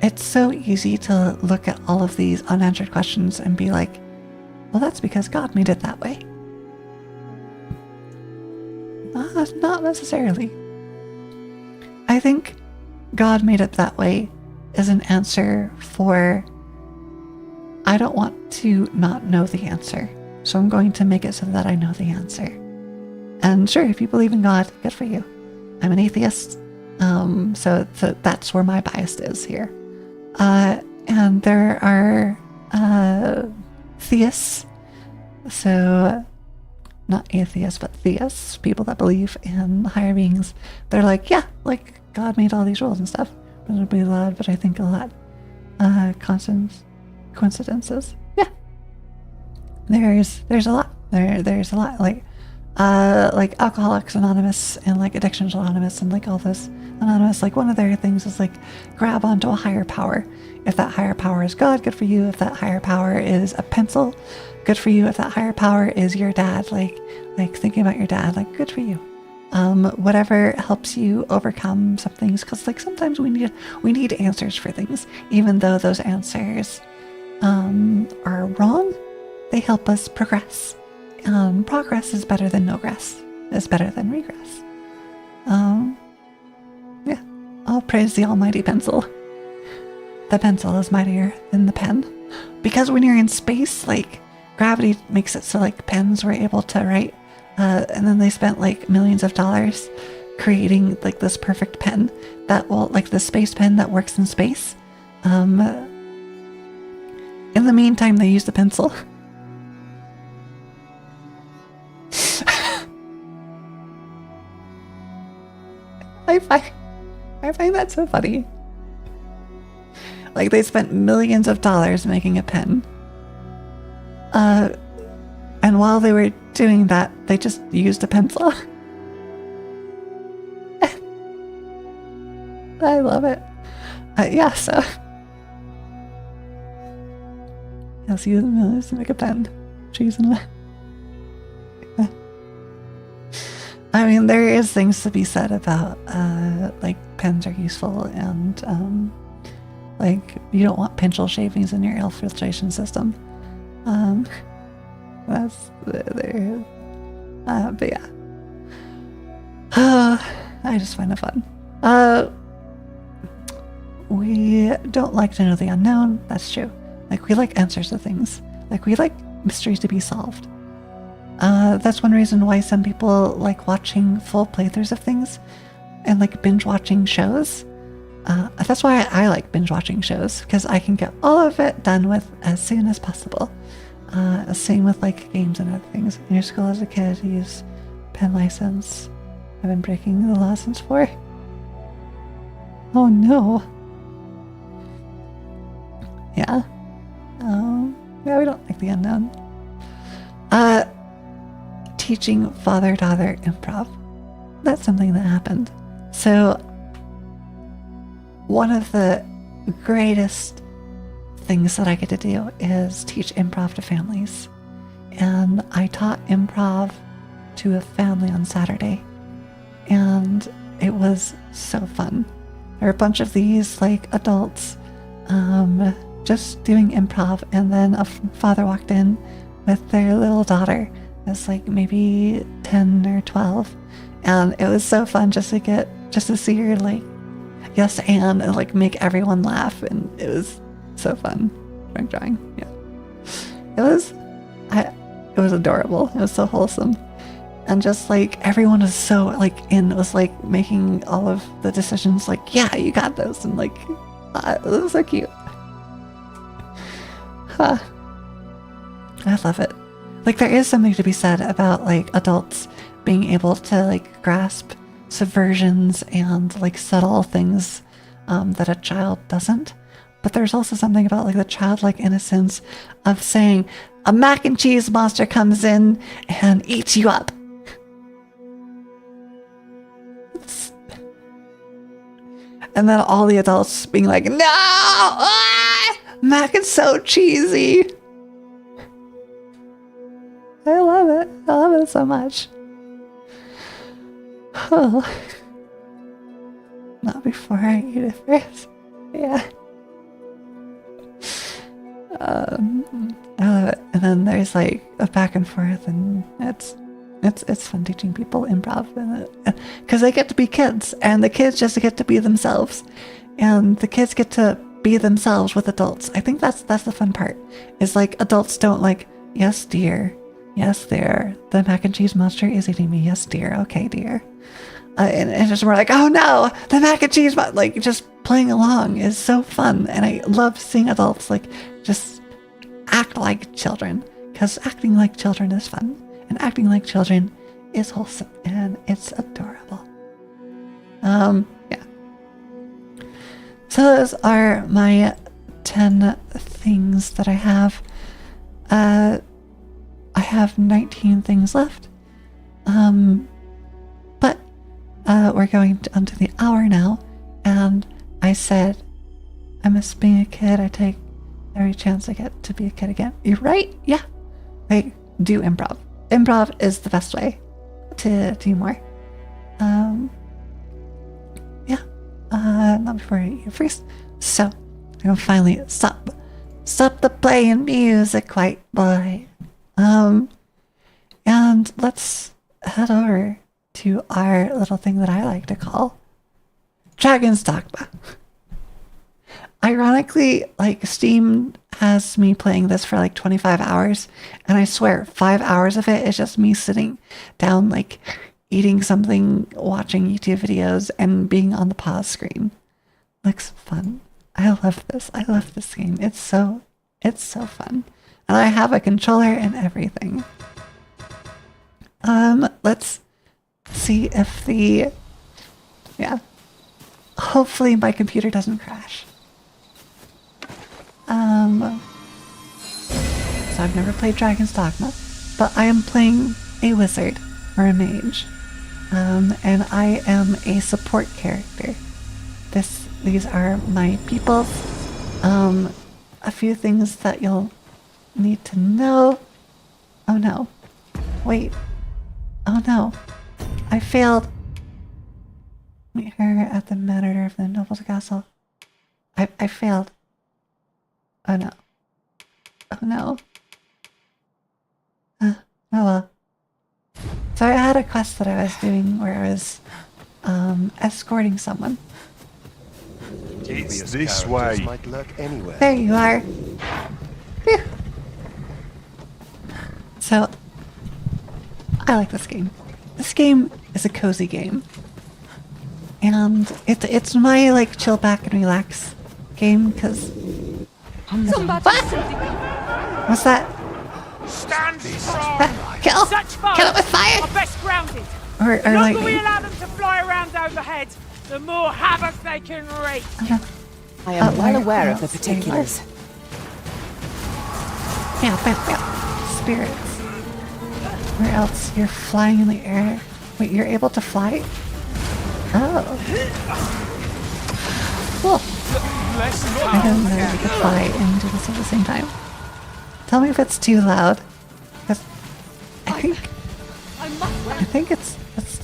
it's so easy to look at all of these unanswered questions and be like, well, that's because God made it that way. Not necessarily. I think God made it that way as an answer for, I don't want to not know the answer, so I'm going to make it so that I know the answer. And sure, if you believe in God, good for you. I'm an atheist, so that's where my bias is here. And there are theists, so not atheists, but theists, people that believe in higher beings. They're like, yeah, like God made all these rules and stuff. Probably a lot, but I think a lot. Coincidences. Yeah. There's a lot. There's a lot. Like Alcoholics Anonymous and like Addictions Anonymous and like all this Anonymous, like one of their things is like grab onto a higher power. If that higher power is God, good for you. If that higher power is a pencil, good for you. If that higher power is your dad, like thinking about your dad, like good for you. Whatever helps you overcome some things, because like sometimes we need answers for things, even though those answers are wrong. They help us progress. Progress is better than no gress. Is better than regress. Yeah, I'll praise the almighty pencil. The pencil is mightier than the pen, because when you're in space, like gravity makes it so like pens were able to write. And then they spent like millions of dollars creating like this perfect pen that will, like the space pen that works in space. In the meantime, they used a pencil. I find that so funny. Like they spent millions of dollars making a pen. And while they were doing that, they just used a pencil. I love it. Yeah, so. Yes, use millions to make a pen. Cheese and yeah. I mean, there is things to be said about, like, pens are useful and, like, you don't want pencil shavings in your air filtration system. That's there. But yeah. I just find it fun. We don't like to know the unknown. That's true. Like, we like answers to things. Like, we like mysteries to be solved. That's one reason why some people like watching full playthroughs of things and like binge watching shows. That's why I like binge watching shows, because I can get all of it done with as soon as possible. Same with like games and other things. In your school as a kid, you use pen license. I've been breaking the law since 4. Oh no. Yeah. Yeah, we don't like the unknown. Teaching father-daughter improv. That's something that happened. So, one of the greatest things that I get to do is teach improv to families. And I taught improv to a family on Saturday. And it was so fun. There were a bunch of these like adults just doing improv, and then a father walked in with their little daughter that's like maybe 10 or 12, and it was so fun just to see her like yes and like make everyone laugh, and it was so fun. Frank drawing, yeah, it was adorable. It was so wholesome, and just like everyone was so like in. It was like making all of the decisions like, yeah, you got this, and like it was so cute. Huh. I love it. Like, there is something to be said about like adults being able to like grasp subversions and like subtle things that a child doesn't. But there's also something about like the childlike innocence of saying a mac and cheese monster comes in and eats you up. And then all the adults being like, no! Ah! Mac is so cheesy. I love it. I love it so much. Oh. Not before I eat it first. Yeah. I love it. And then there's like a back and forth, and it's It's fun teaching people improv because they get to be kids, and the kids just get to be themselves, and the kids get to be themselves with adults. I think that's the fun part. Is like adults don't like, yes dear, yes dear, the mac and cheese monster is eating me. Yes dear, okay dear, and it's just more like, oh no, the mac and cheese like just playing along is so fun, and I love seeing adults like just act like children, because acting like children is fun. And acting like children is wholesome, and it's adorable. Yeah. So those are my 10 things that I have. I have 19 things left. But we're going onto the hour now, and I said, I miss being a kid. I take every chance I get to be a kid again. You're right? Yeah. I do improv. Improv is the best way to do more. Yeah. Not before you freeze. So, I'm gonna finally stop the playing music, white boy. And let's head over to our little thing that I like to call Dragon's Dogma. Ironically, like Steam has me playing this for like 25 hours, and I swear 5 hours of it is just me sitting down, like eating something, watching YouTube videos, and being on the pause screen. Looks fun. I love this. I love this game. It's so fun. And I have a controller and everything. Let's see if yeah. Hopefully my computer doesn't crash. So I've never played Dragon's Dogma, but I am playing a wizard or a mage, and I am a support character. These are my peoples. A few things that you'll need to know. Oh no. Wait. Oh no. I failed. Meet her at the manor of the noble's castle. I failed. Oh no. Oh no. Oh well. So I had a quest that I was doing where I was escorting someone. It's this way. Might lurk anywhere. There you are. Phew. So I like this game. This game is a cozy game. And it's my like chill back and relax game because what? What's that? Stand strong. Kill! Such foes Kill it with fire! are best grounded. Or The longer we lightning. allow them to fly around overhead, the more havoc they can wreak. I am well where aware of the else? particulars. Spirits. Where else? You're flying in the air. Wait, you're able to fly? Oh. Cool. I didn't know you could fly and do this at the same time. Tell me if it's too loud. Because I think it's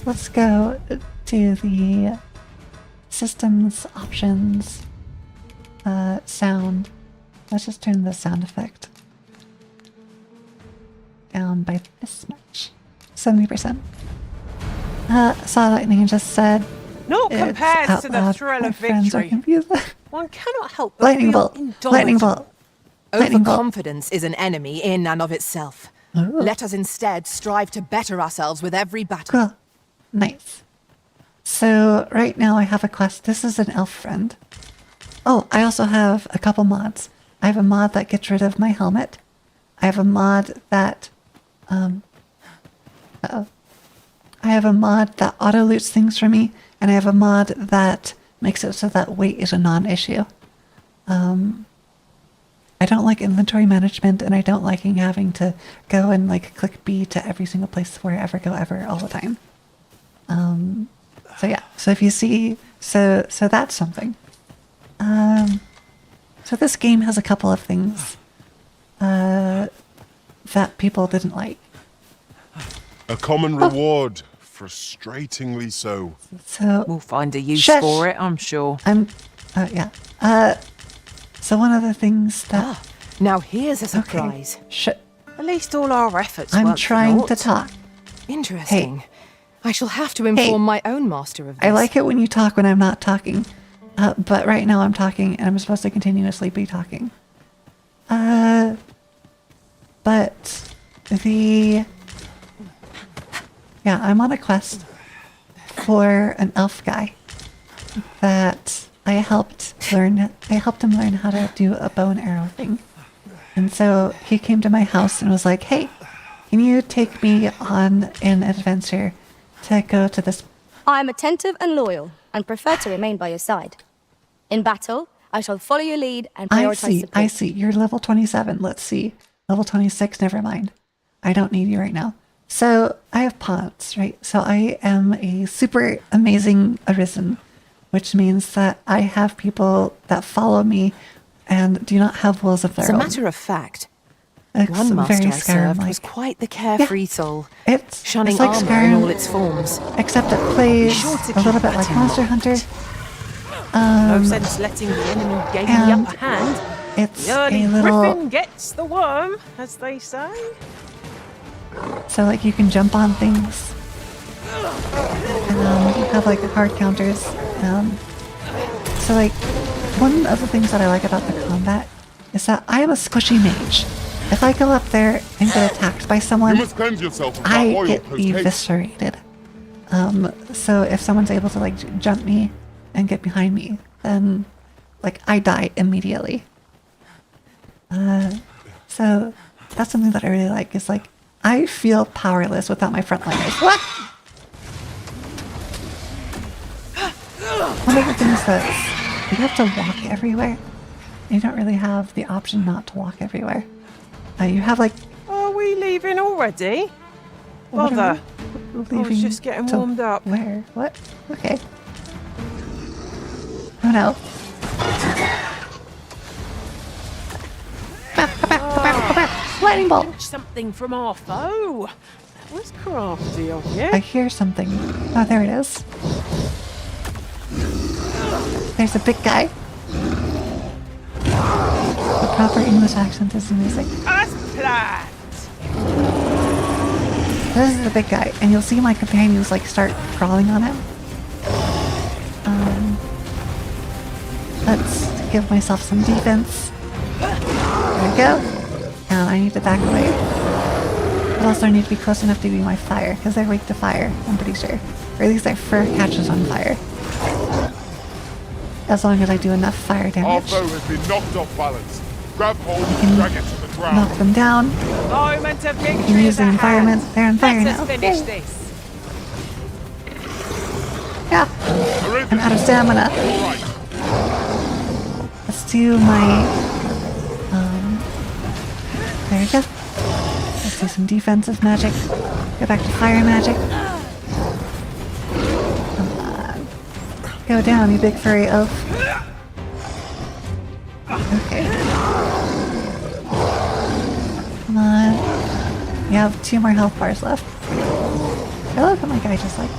let's go to the systems options sound. Let's just turn the sound effect down by this much. 70%. Saw Lightning just said Naught it's compares out to the loud. thrill My of friends are victory. confused. One cannot help but Lightning feel bolt. indomitable. Lightning bolt. Lightning bolt. Overconfidence is an enemy in and of itself. Ooh. Let us instead strive to better ourselves with every battle. Cool. Nice. So right now I have a quest. This is an elf friend. Oh, I also have a couple mods. I have a mod that gets rid of my helmet. I have a mod that I have a mod that auto loots things for me, and I have a mod that makes it so that weight is a non-issue. I don't like inventory management, and I don't like having to go and like click B to every single place where I ever go ever all the time. So yeah, so if you see, so that's something. So this game has a couple of things that people didn't like. A common reward, frustratingly so. So We'll find a use Shush. for it, I'm sure. yeah. So one of the things that Now here's a surprise. Shit. At least all our efforts I'm weren't for trying naught. to talk. Interesting. I shall have to inform my own master of this. I like it when you talk when I'm not talking. But right now I'm talking and I'm supposed to continuously be talking. But yeah, I'm on a quest for an elf guy that I helped him learn how to do a bow and arrow thing. And so he came to my house and was like, hey, can you take me on an adventure to go to this? I am attentive and loyal, and prefer to remain by your side. In battle, I shall follow your lead and prioritize support. I see. You're level 27. Let's see. Level 26, never mind. I don't need you right now. So I have pawns, right? So I am a super amazing arisen, which means that I have people that follow me and do not have wills of their As a own. matter of fact, It's one master very I served was Skyrim-like. quite the carefree soul, It's shunning like armor in Skyrim, all its forms. except it plays Sure to a little keep bit that like in Monster mind. Hunter. No sense letting the enemy gain the and upper hand. It's The early a little... griffin gets the worm, as they say. So like you can jump on things. You have like hard counters. So like one of the things that I like about the combat is that I am a squishy mage. If I go up there and get attacked by You someone, must cleanse yourself of that I oil get post-haste. eviscerated. So if someone's able to like jump me and get behind me, then like I die immediately. So that's something that I really like is like I feel powerless without my frontliners. What? One of the things that you have to walk everywhere. You don't really have the option not to walk everywhere. You have like Are we leaving already? what are Bother. we I was leaving just getting to warmed up. Where? What? Okay. Oh no. Come back. Lightning bolt. Something from our foe. That was crafty of you. I hear something. Oh, there it is. There's a big guy. The proper English accent is amazing. As planned. This is the big guy, and you'll see my companions like start crawling on him. Let's give myself some defense. There we go. And I need to back away. But also I need to be close enough to be my fire, because they're weak to fire, I'm pretty sure. Or at least their fur catches on fire. As long as I do enough fire Our damage. foe has been knocked off balance. Grab hold and drag it to the ground. Knock them down. Moment of You can victory use is the at environment. hand. They're on fire Let now. us finish Yay. this. Yeah. Arisen, I'm out of stamina. all right. Let's do my... there we go. Let's do some defensive magic. Go back to fire magic. Come on. Go down, you big furry oaf. Okay. Come on. You have 2 more health bars left. I love how my guy just like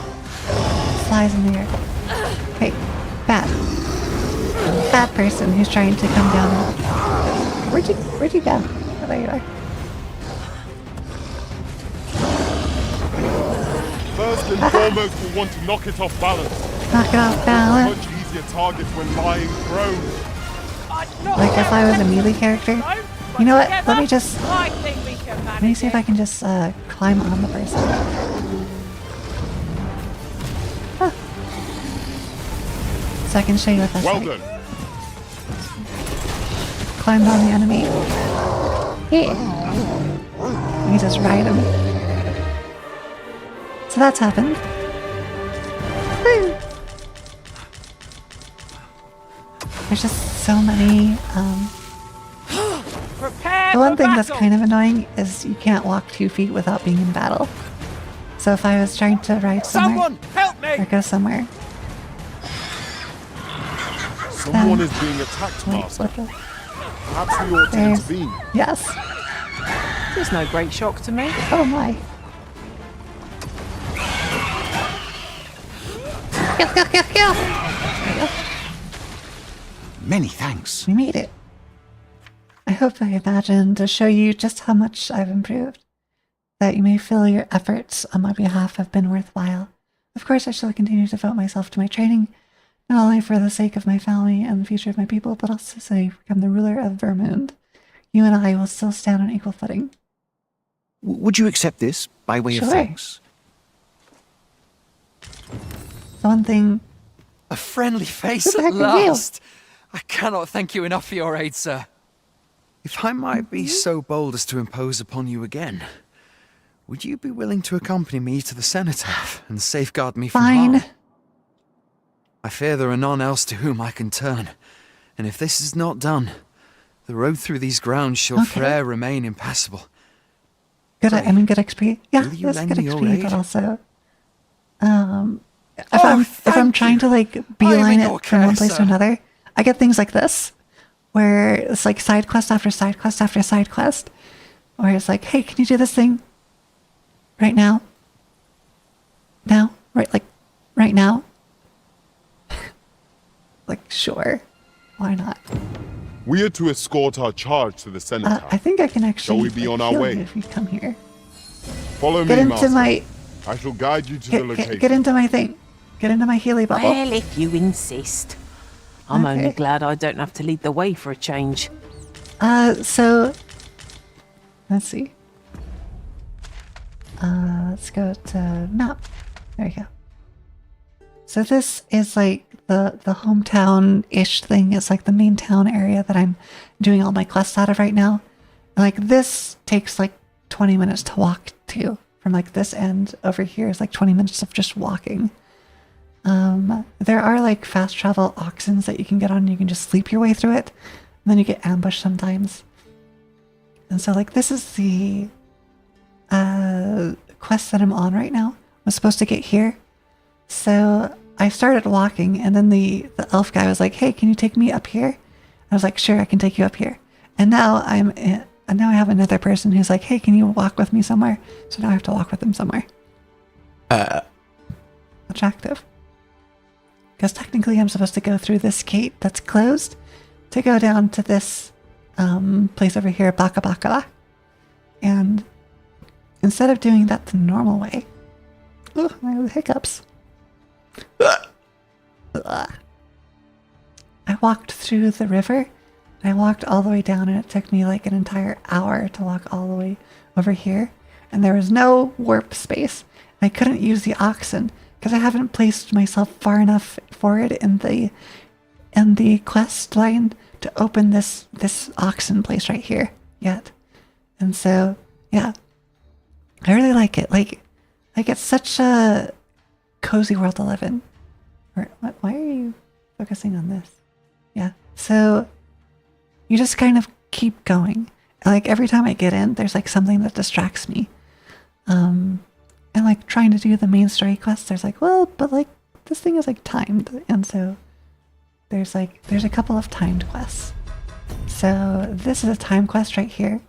flies in the air. Hey, bad person who's trying to come down. Where'd you go? Oh, there you are. First and foremost, we'll want to knock it off balance. Knock it off balance. Much easier target when lying prone. Like if I was a melee character. You know what? Let me just... I think we can Let me see if I can just climb on the person. Huh. So I can show you what that's Well like. done. Climbed on the enemy. Yeah. Let me just ride him. So that's happened. Woo. There's just so many. Prepare The one for thing that's battle. kind of annoying is you can't walk 2 feet without being in battle. So if I was trying to ride somewhere Someone help or me! go somewhere, Someone is being attacked, wait, Master. what the? Perhaps we ought to There's- intervene. Yes. There's no great shock to me. Oh my. Kill. Many thanks. We made it. I hope I imagined to show you just how much I've improved. that you may feel your efforts on my behalf have been worthwhile. Of course, I shall continue to devote myself to my training, not only for the sake of my family and the future of my people, but also so you become the ruler of Vermund. You and I will still stand on equal footing. Would you accept this by way Sure. of thanks? The one thing... A friendly face Who the at heck are you? last. I cannot thank you enough for your aid, sir. If I might be so bold as to impose upon you again, would you be willing to accompany me to the cenotaph and safeguard me from Fine. harm? I fear there are none else to whom I can turn, and if this is not done, the road through these grounds shall Okay. forever remain impassable. Good, Pray, I mean, good XP. Yeah, will you yes, lend good me your XP, aid? but also... if Oh, I'm thank trying you. to, like, I am beeline in your it from one care, place to sir. another, I get things like this, where it's like side quest after side quest after side quest, where it's like, hey, can you do this thing right now? Now? Right now? Like, sure. Why not? We are to escort our charge to the cenotaph. I think I can actually Shall we be on our heal way? you if you come here. Follow Get me, into Master. my... I shall guide you to the location. Get into my thing. Get into my Healy bubble. Well, if you insist. I'm only Okay. glad I don't have to lead the way for a change. So let's see. Let's go to map. There we go. So this is like the hometown-ish thing. It's like the main town area that I'm doing all my quests out of right now. And like this takes like 20 minutes to walk to. From like this end over here is like 20 minutes of just walking. There are like fast travel oxens that you can get on and you can just sleep your way through it. And then you get ambushed sometimes. And so like this is the quest that I'm on right now. I'm supposed to get here. So I started walking and then the elf guy was like, hey, can you take me up here? I was like, sure, I can take you up here. And now now I have another person who's like, hey, can you walk with me somewhere? So now I have to walk with them somewhere. Attractive. Because technically I'm supposed to go through this gate that's closed to go down to this place over here, Baka Baka. And instead of doing that the normal way, oh, I have hiccups. I walked through the river. I walked all the way down and it took me like an entire hour to walk all the way over here. And there was no warp space. I couldn't use the oxen because I haven't placed myself far enough forward in the quest line to open this oxen place right here yet. And so, yeah, I really like it. Like it's such a cozy world to live in. Why are you focusing on this? Yeah. So you just kind of keep going. Like every time I get in, there's like something that distracts me. And like trying to do the main story quests, there's like, well, but like this thing is like timed. And so there's a couple of timed quests. So this is a time quest right here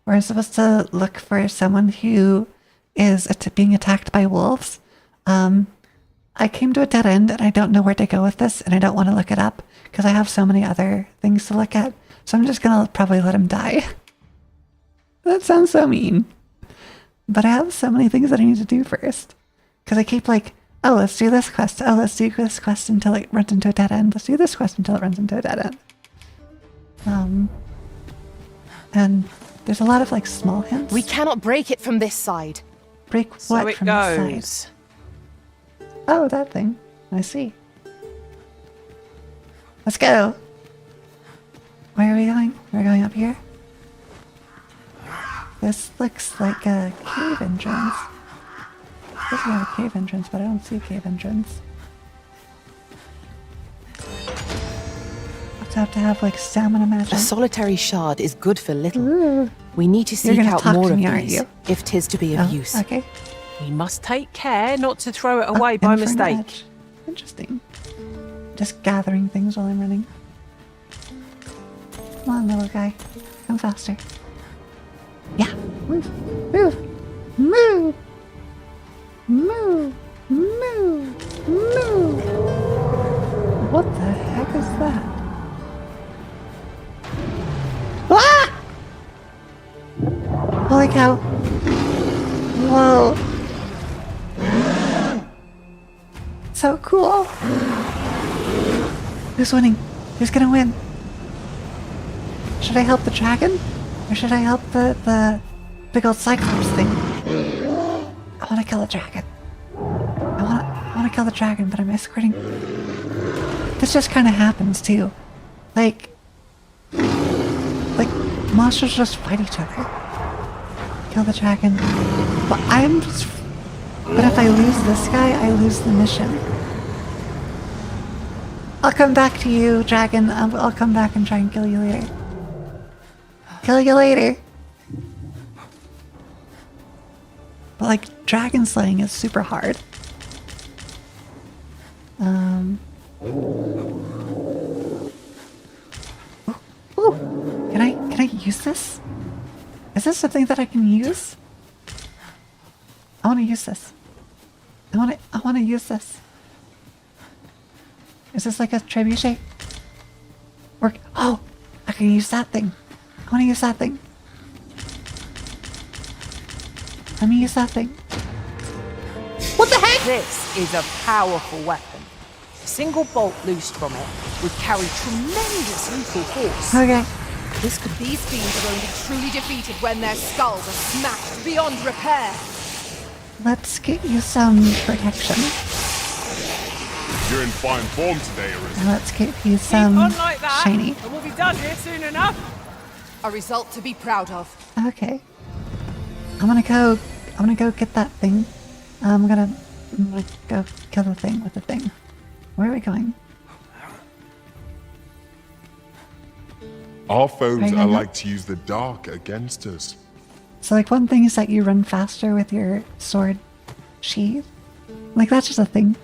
where I'm supposed to look for someone who is being attacked by wolves. I came to a dead end and I don't know where to go with this and I don't want to look it up because I have so many other things to look at. So I'm just going to probably let him die. That sounds so mean. But I have so many things that I need to do first. Because I keep like, oh, let's do this quest. Oh, let's do this quest until it runs into a dead end. Let's do this quest until it runs into a dead end. And there's a lot of like small hints. We cannot break it from this side. Break what So it from this side? goes. Oh, that thing. I see. Let's go. Where are we going? We're going up here? This looks like a cave entrance. I think we have a cave entrance, but I don't see a cave entrance. Let's have to have like stamina A magic. solitary shard is good for little. Ooh. We need to You're seek gonna out talk more to of me, aren't these, you? if 'tis to be of Oh, use. okay. We must take care not to throw it away Oh, by in for an mistake. edge. Interesting. Just gathering things while I'm running. Come on, little guy. Come faster. Yeah. Move. Move. Move. Move. Move. Move. What the heck is that? Ah! Holy cow. Whoa. So cool. Who's winning? Who's gonna win? Should I help the dragon? Or should I help the big old cyclops thing? I wanna kill the dragon. I wanna kill the dragon, but I'm escorting. This just kinda happens too. Like monsters just fight each other. Kill the dragon. But but if I lose this guy, I lose the mission. I'll come back to you, dragon. I'll come back and try and kill you later. Kill you later. But like, dragon slaying is super hard. Ooh. Can I use this? Is this something that I can use? I want to use this. I want to use this. Is this like a trebuchet? Oh, I can use that thing. I want to use that thing. Let me use that thing. What the heck? This is a powerful weapon. A single bolt loosed from it would carry tremendous lethal force. Okay. These fiends are only truly defeated when their skulls are smashed beyond repair. Let's get you some protection. You're in fine form today, Arisen. And let's get you Keep some on like that, shiny. and we'll be done here soon enough. A result to be proud of. Okay. I'm gonna go get that thing. I'm gonna go kill the thing with the thing. Where are we going? Our foes Right, I are know. like to use the dark against us. So like one thing is that you run faster with your sword sheath. Like that's just a thing.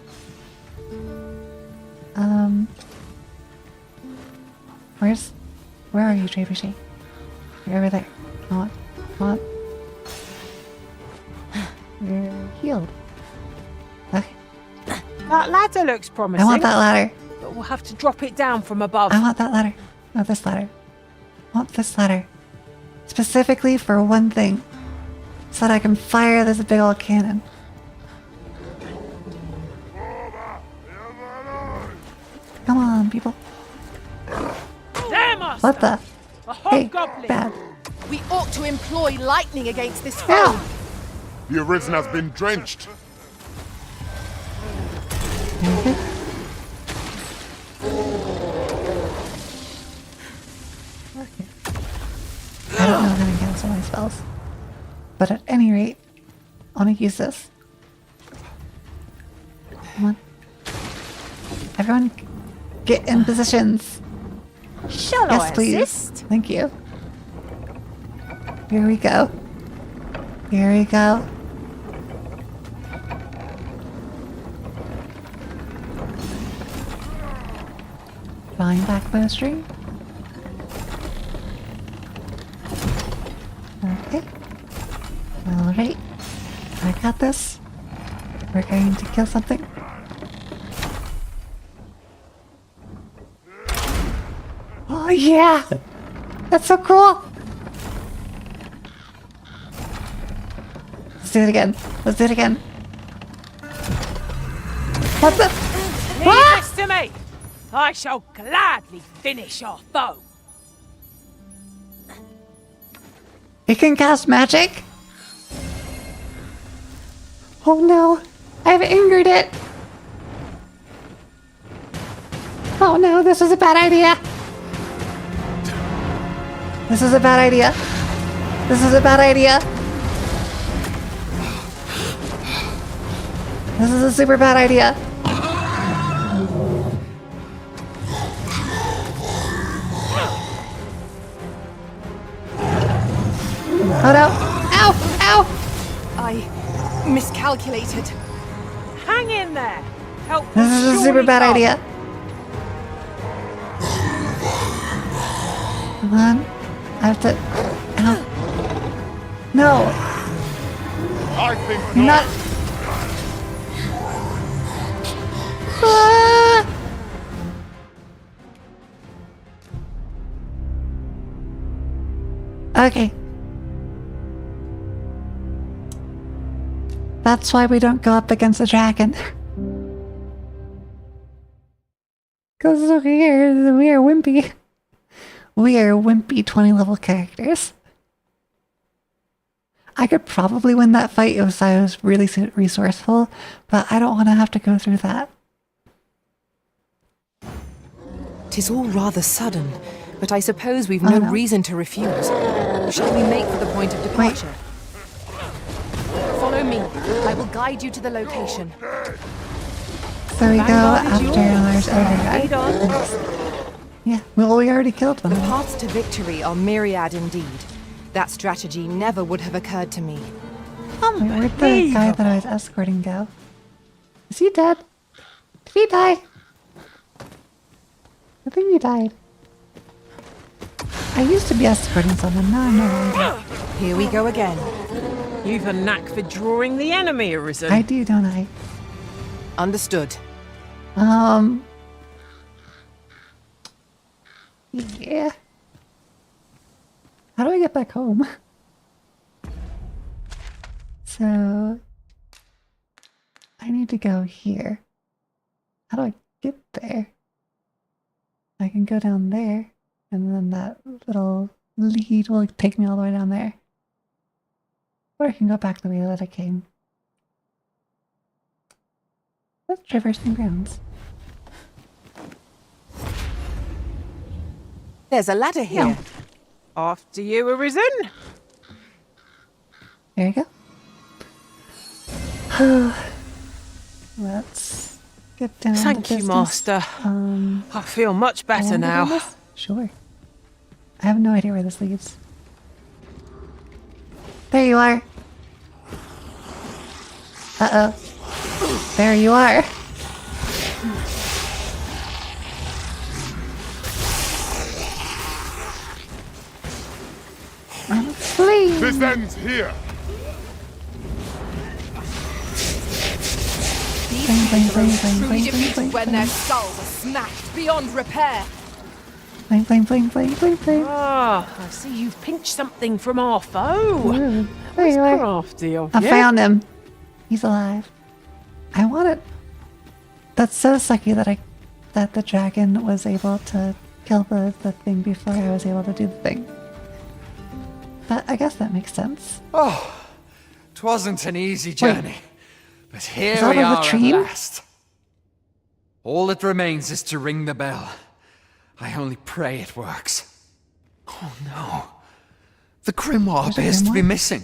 Where are you, Trebuchet? You're over there. Come on. You're healed. Okay. That ladder looks promising. I want that ladder. But we'll have to drop it down from above. I want that ladder. No, this ladder. I want this ladder. Specifically for one thing. So that I can fire this big old cannon. Come on, people. Damn us! What the? A Hey, hobgoblin! bad. We ought to employ lightning against this foe. Ow! The Arisen has been drenched. Okay. I don't know how to cancel my spells. But at any rate, I want to use this. Come on. Everyone, get in positions. Shall Yes, I please. assist? Thank you. Here we go. Here we go. Flying back bowstring. Okay. Alright. I got this. We're going to kill something. Oh yeah! That's so cool! Let's do it again. Let's do it again. What the? Leave Ah! this to me! I shall gladly finish our foe. It can cast magic? Oh no! I've angered it! Oh no, this is a bad idea! This is a bad idea! This is a bad idea! This is a super bad idea! Oh no! Ow! Ow! I miscalculated. Hang in there. Help This will is a super surely bad come. idea. Come on. I have to... Ow. No! I think Not... Ah! Okay. That's why we don't go up against the dragon. Because we are wimpy. We are wimpy 20 level characters. I could probably win that fight if I was really resourceful, but I don't want to have to go through that. 'Tis all rather sudden, but I suppose we've no reason to refuse. Shall we make for the point of departure? Follow me. I will guide you to the location. So we go after Lars Override. Yeah, well, we already killed The them. paths to victory are myriad indeed. That strategy never would have occurred to me. Wait, where'd the guy that I was escorting go? Is he dead? Did he die? I think he died. I used to be escorting someone, now I'm no longer. Here we go again. You've a knack for drawing the enemy, Arisen. I do, don't I? Understood. Yeah. How do I get back home? So, I need to go here. How do I get there? I can go down there, and then that little lead will take me all the way down there. Or I can go back the way that I came. Let's traverse some grounds. There's a ladder here. No. After you, Arisen. There you go. Let's get down Thank to you, business. Master. I feel much better Wanna go down now. this? Sure. I have no idea where this leads. There you are. Uh-oh. There you are. Please. This ends here. These Bling, bling, beings are only bling, bling, truly bling, defeated bling, when bling. their skulls are smashed beyond repair. Bling, bling, bling, bling, bling, bling. Ah, I see you've pinched something from our foe. Ooh, there you are. Crafty of I you. found him. He's alive. I want it. That's so sucky that the dragon was able to kill the thing before I was able to do the thing. But I guess that makes sense. Oh, 'twasn't an easy journey. But here Is that we a are at latrine? last. All that remains is to ring the bell. I only pray it works. Oh no. The grimoire There's a appears to be grimoire? missing.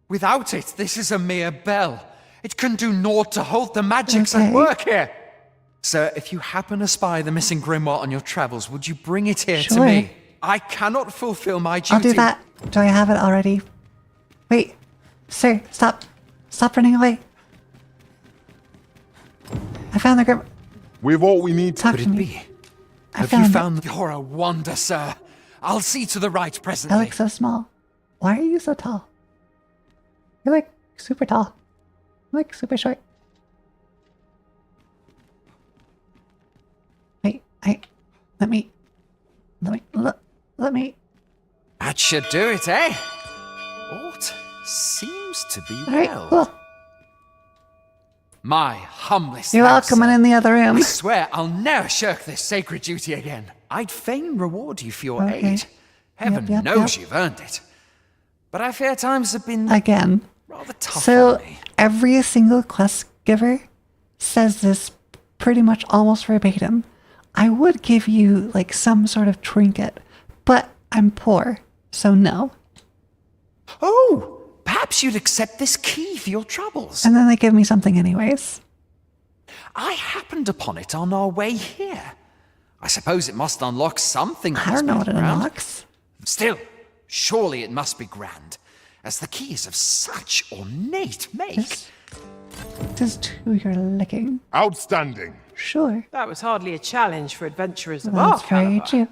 Without it, this is a mere bell. It can do naught to hold the magics Okay. at work here. Sir, if you happen to spy the missing grimoire on your travels, would you bring it here to Sure. me? I cannot fulfill my duty. I'll do that. Do I have it already? Wait. Sir, stop. Stop running away. I found the grip. We've all we need. Talk Could to it me. be? I Have found you it. found the... You're a wonder, sir. I'll see to the right I presently. look so small. Why are you so tall? You're like super tall. I'm like super short. Wait, let me. That should do it, eh? Aught seems to be Alright, well. cool. My humblest You're thanks, welcome sir. in the other room. I swear I'll never shirk this sacred duty again. I'd fain reward you for your Okay. aid. Heaven yep, knows yep. you've earned it. But I fear times have been Again. rather tough So on me. every single quest giver says this pretty much almost verbatim. I would give you like some sort of trinket, but I'm poor, so no. Oh, perhaps you'd accept this key for your troubles. And then they give me something anyways. I happened upon it on our way here. I suppose it must unlock something. I don't know what it around. unlocks. Still, surely it must be grand, as the key is of such ornate make. Just to your licking. Outstanding. Sure. That was hardly a challenge for adventurers of our That's very caliber. true.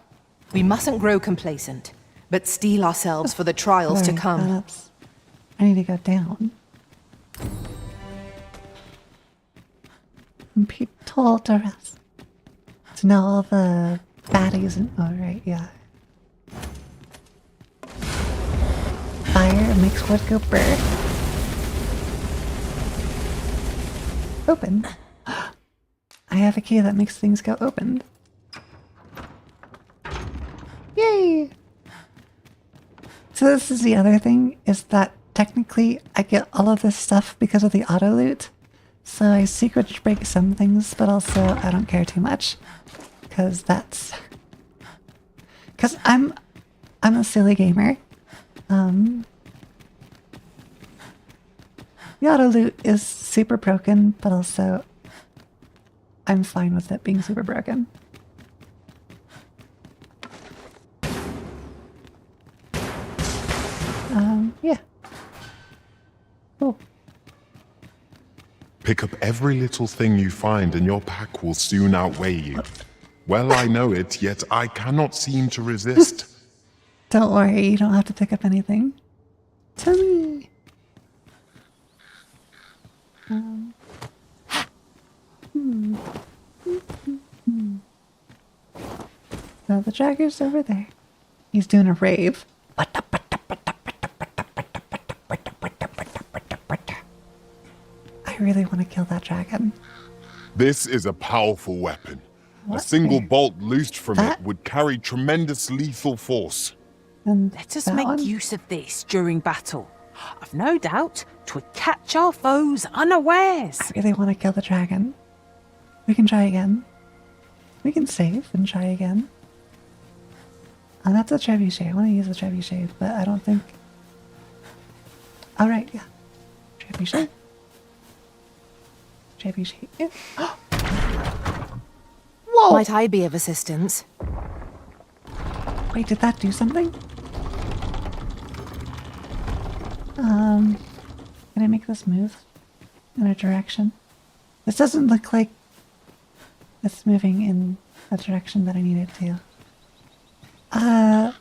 We mustn't grow complacent, but steel ourselves for the trials to Alright, come. that's- I need to go down. And be told to rest. To know all the baddies and right, yeah. Fire makes wood go burr. Open. I have a key that makes things go open. Yay! So this is the other thing, is that technically I get all of this stuff because of the auto loot. So I secret break some things, but also I don't care too much. Because that's... Because I'm a silly gamer. The auto loot is super broken, but also I'm fine with it being super broken. Yeah. Cool. Pick up every little thing you find and your pack will soon outweigh you. Well, I know it, yet I cannot seem to resist. Don't worry, you don't have to pick up anything. Tell me. So the Jagger's over there. He's doing a rave. I really want to kill that dragon. This is a powerful weapon. What? A single bolt loosed from That? it would carry tremendous lethal force. And Let us that make one? use of this during battle. I've no doubt 'twould catch our foes unawares. I really want to kill the dragon. We can try again. We can save and try again. And that's a trebuchet. I want to use a trebuchet, but I don't think... Alright, yeah. Trebuchet. Trebuchet. Yeah. Whoa! Might I be of assistance? Wait, did that do something? Can I make this move in a direction? This doesn't look like it's moving in a direction that I need it to.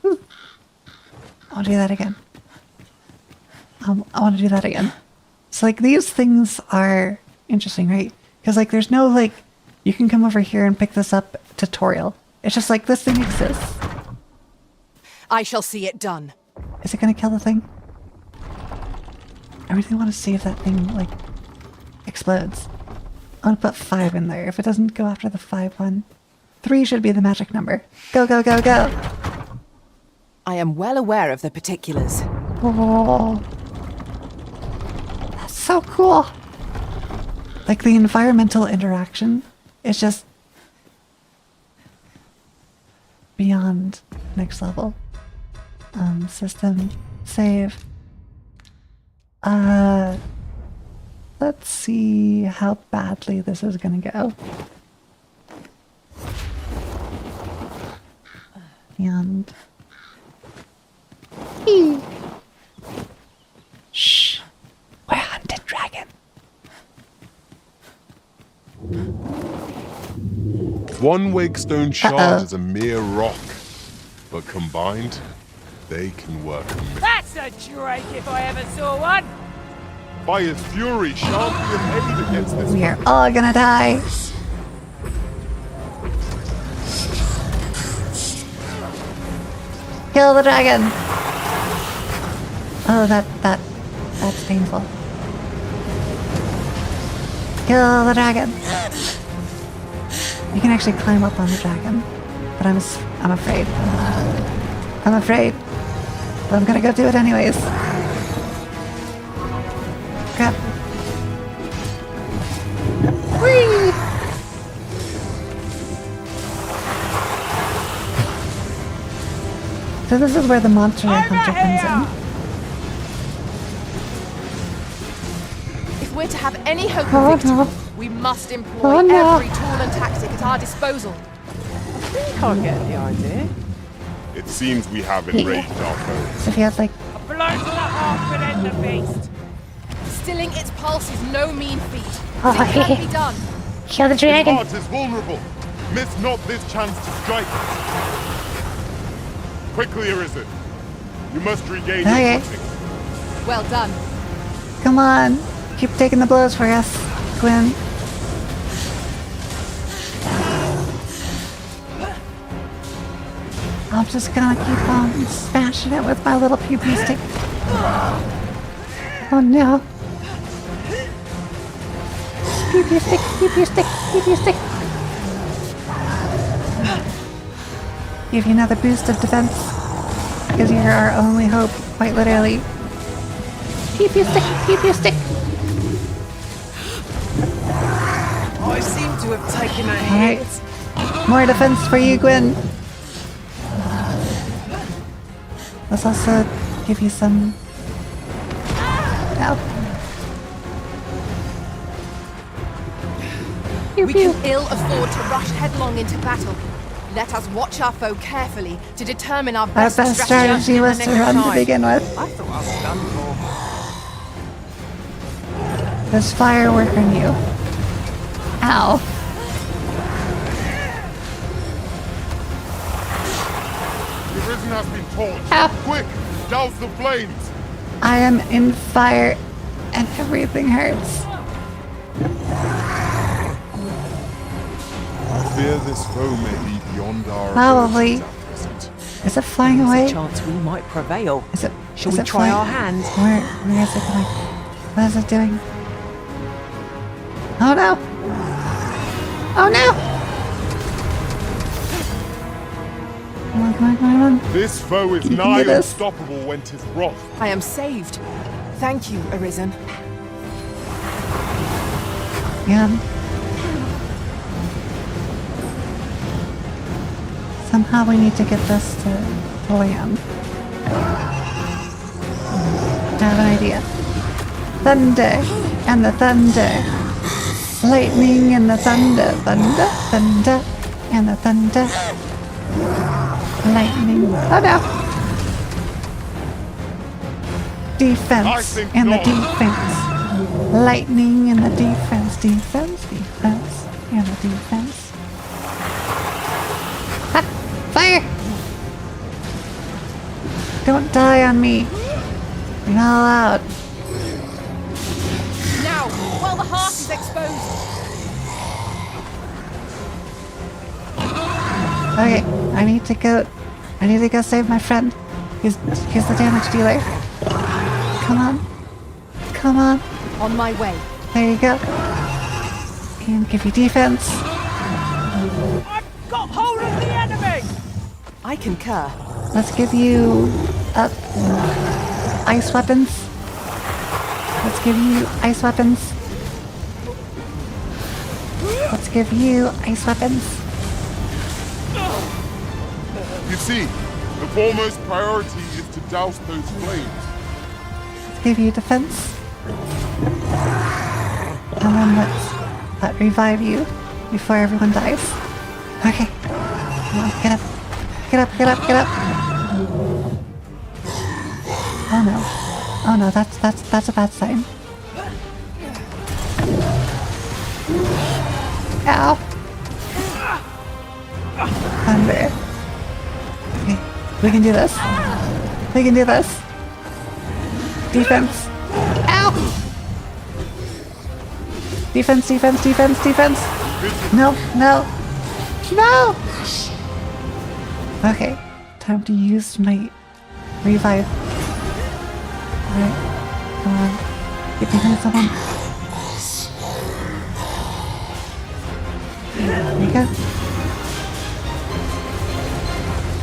Ooh. I want to do that again. I want to do that again. So, like, these things are interesting, right? Because, like, there's no, like, you can come over here and pick this up tutorial. It's just like, this thing exists. I shall see it done. Is it gonna kill the thing? I really want to see if that thing, like, explodes. I want to put 5 in there. If it doesn't go after the 5 one, 3 should be the magic number. Go, go, go, go! I am well aware of the particulars. Oh, that's so cool! Like, the environmental interaction is just beyond next level. System, save. Let's see how badly this is gonna go. And... Eee. Shh! We're hunted dragon. One Wakestone shard Uh-oh. is a mere rock, but combined, they can work a miracle. That's a drake if I ever saw one. Fire's fury shan't be of aid against this. We are all gonna die. Kill the dragon. Oh, that's painful. Kill the dragon. You can actually climb up on the dragon, but I'm afraid. I'm afraid, but I'm gonna go do it anyways. Crap. Whee! So this is where the monster hunter comes in. If we're to have any hope Oh, of victory, no. we must employ Oh, no. every tool and tactic at our disposal. I can't get the idea. It seems we have enraged our foes. So if you have like, Blow to the heart and end the beast. Stilling its pulse is no mean feat. Oh, It can be done. kill the His dragon. heart is vulnerable. Miss not this chance to strike. Quickly, Arisen. You must regain Okay. your footing. Well done. Come on, keep taking the blows for us, Gwen. I'm just gonna keep on smashing it with my little PP stick. Oh no. Pew pew stick, pew pew stick, pew pew stick. Give you another boost of defense. Because you're our only hope, quite literally. Pew pew stick, pew pew stick. I seem to have taken a Alright. hit. More defense for you, Gwen. Let's also give you some... Ow. Pew, We pew. can ill afford to rush headlong into battle. Let us watch our foe carefully to determine our Our best, best strategy in the was to nick of run to time. begin with. I thought I was done for. There's firework on you. Ow. The Risen has been torched. Ow. Quick, douse the flames. I am in fire and everything hurts. I fear this foe may be beyond our Probably. abilities at present. Is it flying There's away? a chance we might prevail. Is it? Shall is we it try flying? our hand? Where is it going? What is it doing? Oh no! Oh no! Come on, come on, come on. This foe is You can nigh do this. unstoppable when 'tis wrath. I am saved. Thank you, Arisen. Yeah. Somehow we need to get this to land. I have an idea. Thunder and the thunder. Lightning and the thunder. Thunder, thunder, and the thunder. Lightning. Oh no! I Defense think and the not. defense. Lightning and the defense. Defense, defense, and the defense. Ha! Fire! Don't die on me. You're not allowed. Now, while the heart is exposed. Okay, I need to go save my friend. He's the damage dealer. Come on. Come on. On my way. There you go. And give you defense. I've got hold of the enemy! I concur. Let's give you ice weapons. Let's give you ice weapons. Let's give you ice weapons. You see, the foremost priority is to douse those flames. Let's give you defense. And then let's revive you before everyone dies. Okay. Come on, get up. Get up, get up, get up. Oh no. Oh no, that's a bad sign. Ow. Thunder. Okay, we can do this. We can do this. Defense. Ow! Defense, defense, defense, defense. No, no. No! Okay, time to use my revive. Alright, come on. Get behind someone. There you go.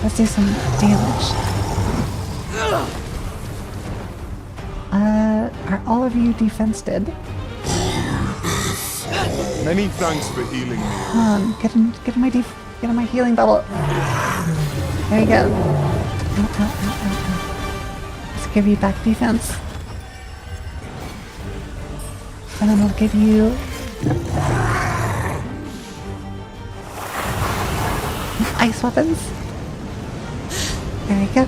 Let's do some damage. Are all of you defense dead? Many thanks for healing me. Come on, get in my healing bubble. There you go. Ow, ow, ow, ow, ow. Let's give you back defense. And then we'll give you ice weapons. There you go.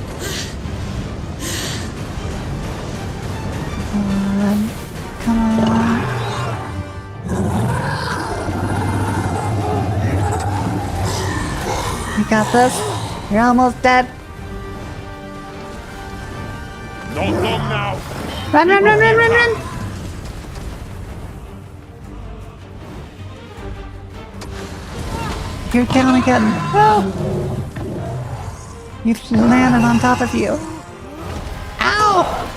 Come on. Come on. You got this. You're almost dead. Not long now. Run, run, run, run, run, run. You're down again. No. You landed on top of you. Ow!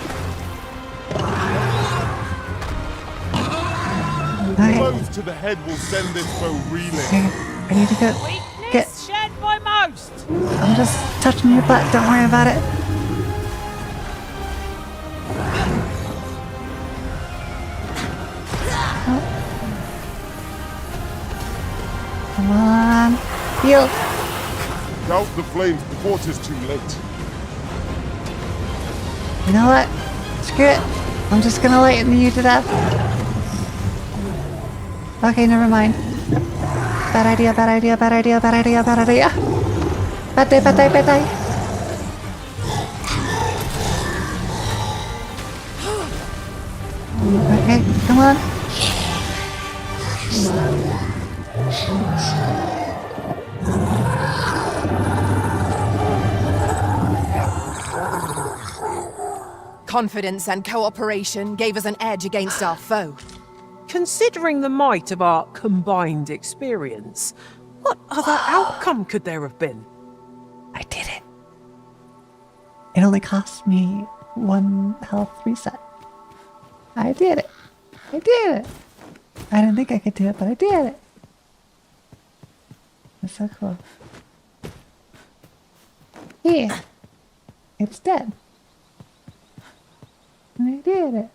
Okay. blows to the head will send this foe reeling. Okay, I need to go Weakness get. shared by most. I'm just touching your butt. Don't worry about it. Oh. Come on, heal. Doubt the flame's port is too late. You know what? Screw it. I'm just gonna lighten you to death. Okay, never mind. Bad idea, bad idea, bad idea, bad idea, bad idea. Bad day, bad day, bad day. Okay, come on. Confidence and cooperation gave us an edge against our foe. Considering the might of our combined experience, what other outcome could there have been? I did it. It only cost me 1 health reset. I did it. I did it. I didn't think I could do it, but I did it. That's so cool. Yeah. It's dead. And I did it.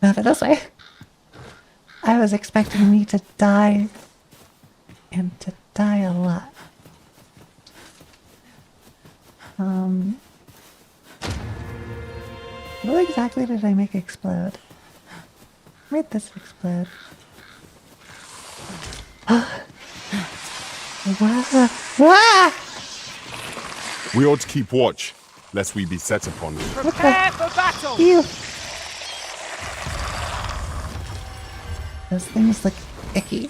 Not this way. I was expecting me to die. And to die a lot. What exactly did I make explode? I made this explode. Wow. We ought to keep watch, lest we be set upon. Prepare for battle. Ew. Those things look icky.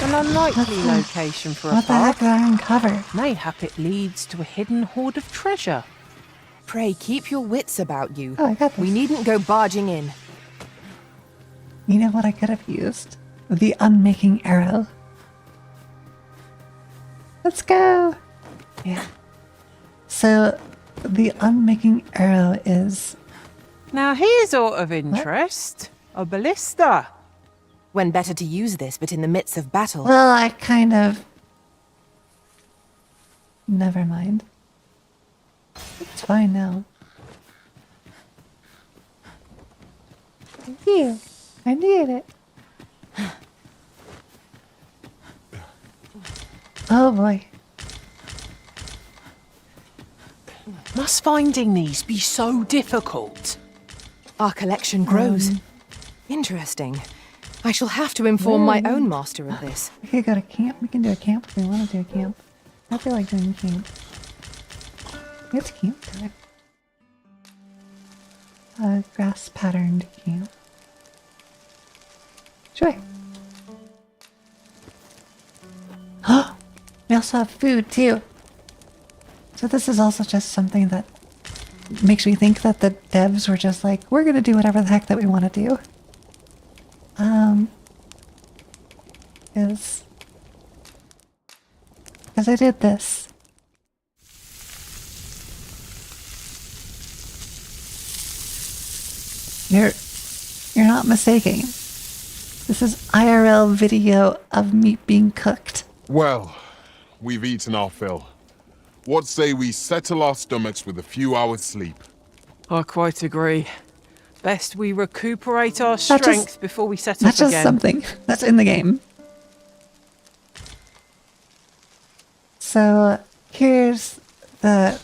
An unlikely location for a What the heck park. did I uncover? Mayhap it leads to a hidden hoard of treasure. Pray keep your wits about you. Oh, I got this. We needn't go barging in. You know what I could have used? The unmaking arrow. Let's go! Yeah. So, the unmaking arrow is... Now here's aught of interest. A ballista. When better to use this, but in the midst of battle. Well, I kind of... Never mind. It's fine now. Thank you. I need it. Oh boy. Must finding these be so difficult? Our collection grows. Interesting. I shall have to inform my own master of this. We could go to camp. We can do a camp if we want to do a camp. I feel like doing camp. It's camp time. A grass patterned camp. Sure. We also have food too. So this is also just something that makes me think that the devs were just like, we're gonna do whatever the heck that we want to do. Because I did this. You're not mistaken. This is IRL video of meat being cooked. Well, we've eaten our fill. What say we settle our stomachs with a few hours' sleep? I quite agree. Best we recuperate our That's just- strength before we set That's off just again. something that's in the game. So here's the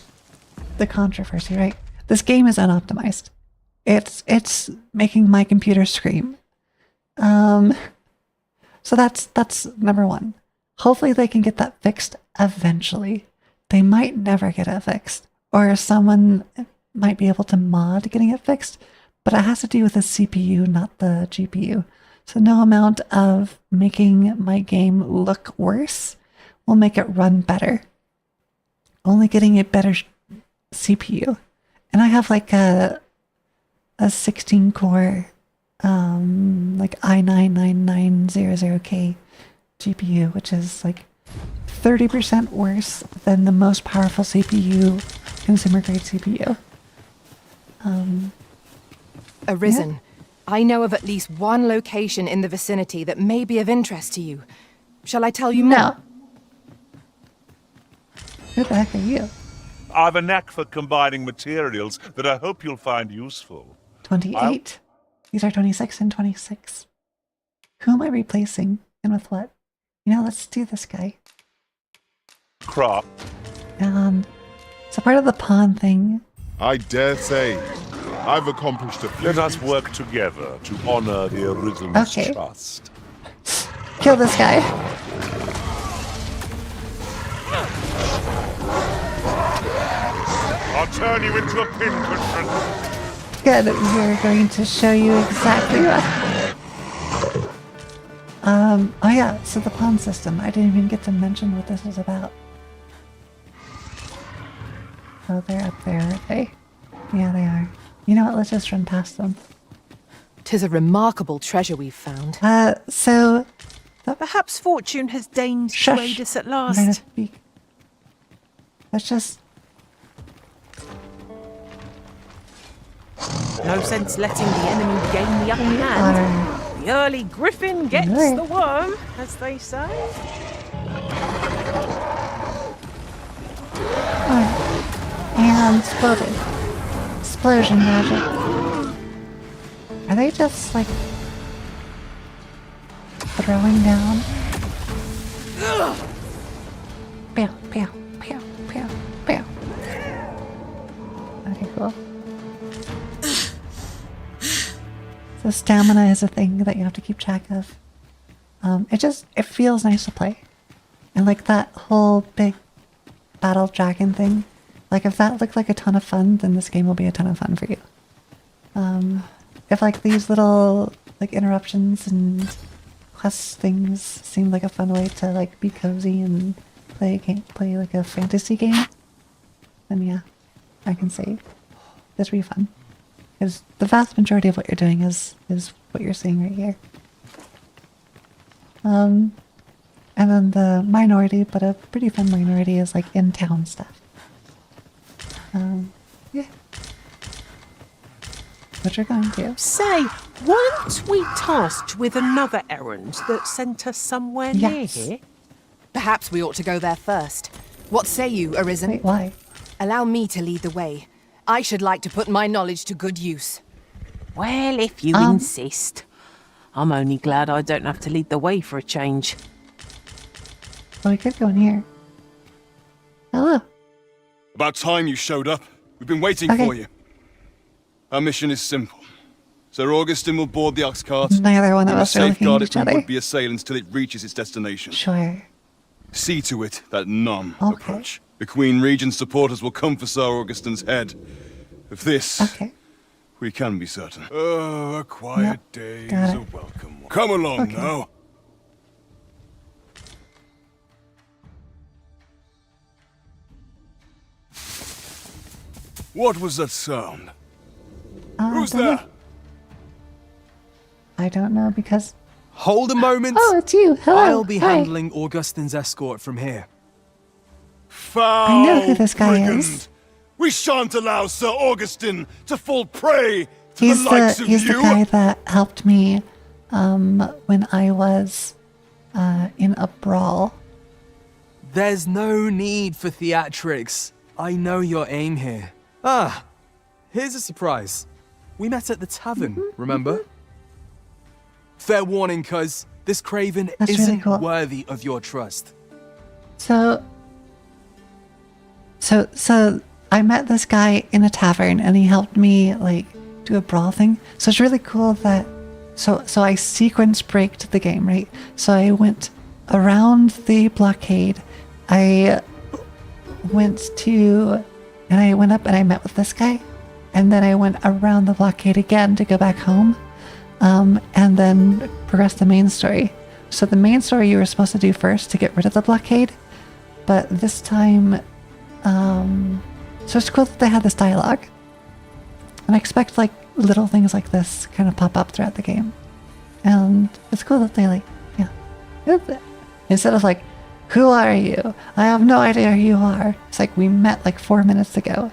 controversy, right? This game is unoptimized. It's making my computer scream. So that's number one. Hopefully they can get that fixed eventually. They might never get it fixed, or someone might be able to mod getting it fixed, but it has to do with the CPU, not the GPU. So no amount of making my game look worse will make it run better. Only getting a better CPU. And I have like a 16 core like i9-9900K GPU, which is like 30% worse than the most powerful CPU, consumer grade CPU. Arisen. I know of at least one location in the vicinity that may be of interest to you. Shall I tell you more? No. Who the heck are you? I've a knack for combining materials that I hope you'll find useful. 28. These are 26 and 26. Who am I replacing and with what? You know, let's do this guy. Crop. So part of the pawn thing. I dare say, I've accomplished a few. Let us work together to honor the Origin's Okay. trust. Kill this guy. I'll turn you into a pincushion. Good. We're going to show you exactly what. Oh yeah, so the pawn system. I didn't even get to mention what this is about. Oh, they're up there, aren't they? Yeah, they are. You know what? Let's just run past them. 'Tis a remarkable treasure we've found. So... Perhaps fortune has deigned to Shush. aid us at I'm gonna last. speak. Let's just... No sense letting the enemy gain the upper hand. The early griffin gets Right. the worm, as they say. And exploded. Explosion magic. Are they just like throwing down? Pew, pew, pew, pew, pew. Okay, cool. So stamina is a thing that you have to keep track of. It feels nice to play. And like that whole big battle dragon thing. Like if that looked like a ton of fun, then this game will be a ton of fun for you. If like these little like interruptions and quest things seem like a fun way to like be cozy and play like a fantasy game, then yeah, I can say this will be fun. Because the vast majority of what you're doing is what you're seeing right here. And then the minority, but a pretty fun minority, is like in-town stuff. Yeah. What you're going to. Say, weren't we tasked with another errand that sent us somewhere Yes. near here? Perhaps we ought to go there first. What say you, Arisen? Wait, why? Allow me to lead the way. I should like to put my knowledge to good use. Well, if you insist. I'm only glad I don't have to lead the way for a change. Well, we could go in here. Hello. About time you showed up. We've been waiting Okay. for you. Our mission is simple. Sir Augustin will board the ox cart. Neither one We of will us are looking safeguard at it each from other. would-be assailants till it reaches its destination. Sure. See to it that none Okay. approach. The Queen Regent's supporters will come for Sir Augustin's head. Of this, Okay. we can be certain. Oh, a quiet Yep, day got is it. a welcome one. Come along Okay. now. What was that sound? Who's don't know. there? I don't know because... Hold a moment. Oh, it's you. Hello. I'll be Hi. handling Augustin's escort from here. Foul I know who this guy brigand. is. We shan't allow Sir Augustin to fall prey to He's the likes of he's you. the guy that helped me when I was in a brawl. There's no need for theatrics. I know your aim here. Ah, here's a surprise. We met at the tavern, remember? Fair warning, cuz this craven That's really isn't cool. worthy of your trust. So I met this guy in a tavern and he helped me like do a brawl thing. So it's really cool that so I sequence braked the game, right? So I went around the blockade. I went up and I met with this guy, and then I went around the blockade again to go back home, and then progress the main story. So the main story you were supposed to do first to get rid of the blockade, but this time, so it's cool that they had this dialogue, and I expect like little things like this kind of pop up throughout the game, and it's cool that they instead of like, who are you? I have no idea who you are. It's like we met like 4 minutes ago.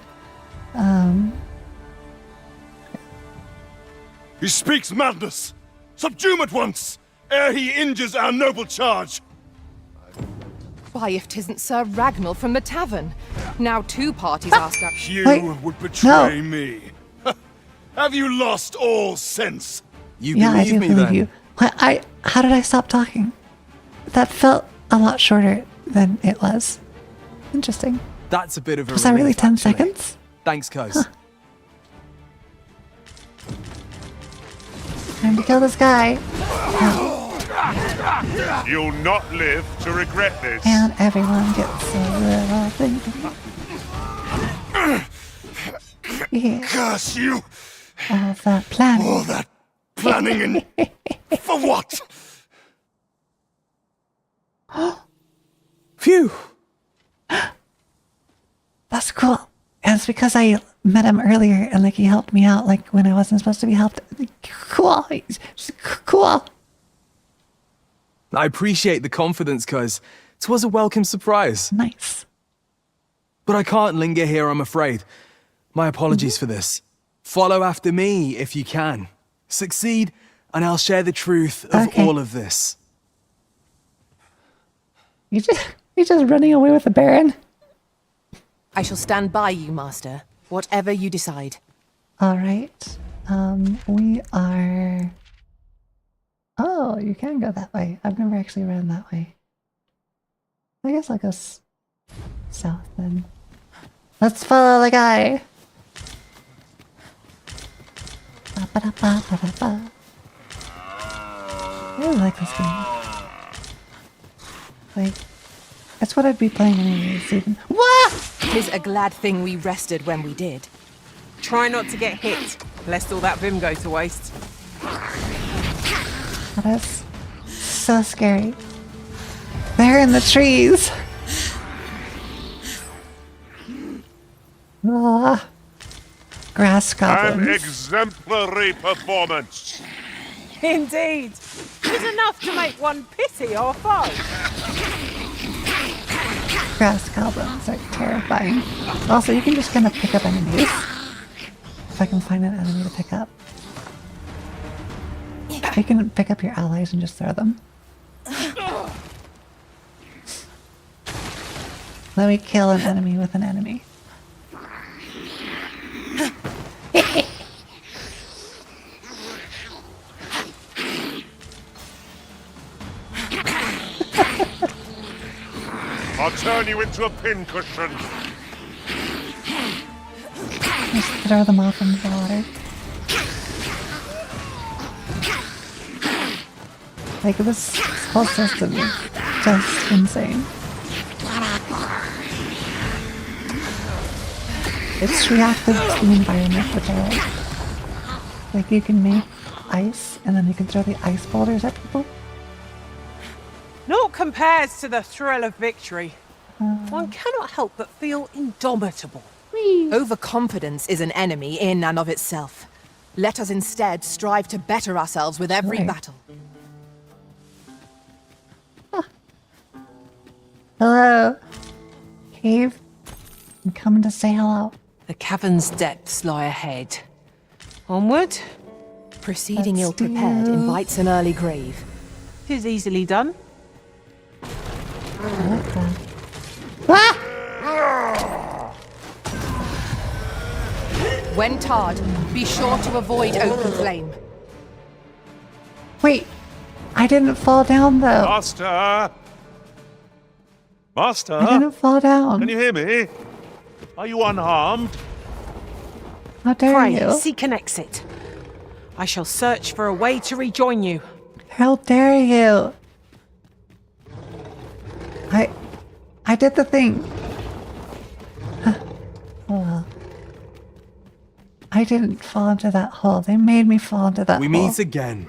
He speaks madness! Subdue him at once, ere he injures our noble charge! Why, if 'tisn't Sir Ragnall from the tavern. Now 2 parties ask us. You Wait, would betray no. me. Have you lost all sense? You Yeah, I believe do me believe then? you. How did I stop talking? That felt a lot shorter than it was. Interesting. That's a bit of a Was that really relief, 10 actually. seconds? Thanks, cuz. Time to kill this guy. You'll not live to regret this. And everyone gets a little thing. Yeah, Curse you! all that planning. All that planning and... for what? Phew! That's cool. And it's because I met him earlier and like he helped me out like when I wasn't supposed to be helped. Cool. Just cool. I appreciate the confidence, cuz 'twas a welcome surprise. Nice. But I can't linger here, I'm afraid. My apologies for this. Follow after me if you can. Succeed, and I'll share the truth of Okay. all of this. You're just running away with the Baron. I shall stand by you, Master, whatever you decide. All right. We are... Oh, you can go that way. I've never actually ran that way. I guess I'll go south then. Let's follow the guy. Ba-ba-da-ba-ba-da-ba. I really like this game. Like, that's what I'd be playing anyways. Even. What? 'Tis a glad thing we rested when we did. Try not to get hit, lest all that vim go to waste. That is so scary. They're in the trees. Ah. Grass An goblins. exemplary performance. Indeed. 'Tis enough to make one pity our foe. Grass goblins are terrifying. Also, you can just kind of pick up enemies. If I can find an enemy to pick up. You can pick up your allies and just throw them. Let me kill an enemy with an enemy. I'll turn you into a pincushion. Just throw them off into the water. Like, this whole system is just insane. It's reactive to the environment, which I like. Like, you can make ice, and then you can throw the ice boulders at people. Naught compares to the thrill of victory. One cannot help but feel indomitable. Overconfidence is an enemy in and of itself. Let us instead strive to better ourselves with every Right. battle. Hello. Cave. I'm coming to say hello. The cavern's depths lie ahead. Onward? Proceeding Let's ill-prepared do- invites an early grave. 'Tis easily done. I like that. Ah! When tarred, be sure to avoid open flame. Wait. I didn't fall down, though. Master! Master? I didn't fall down. Can you hear me? Are you unharmed? How dare Pray, you? seek an exit. I shall search for a way to rejoin you. How dare you? I did the thing. Huh. Oh well. I didn't fall into that hole. They made me fall into that We hole. meet again.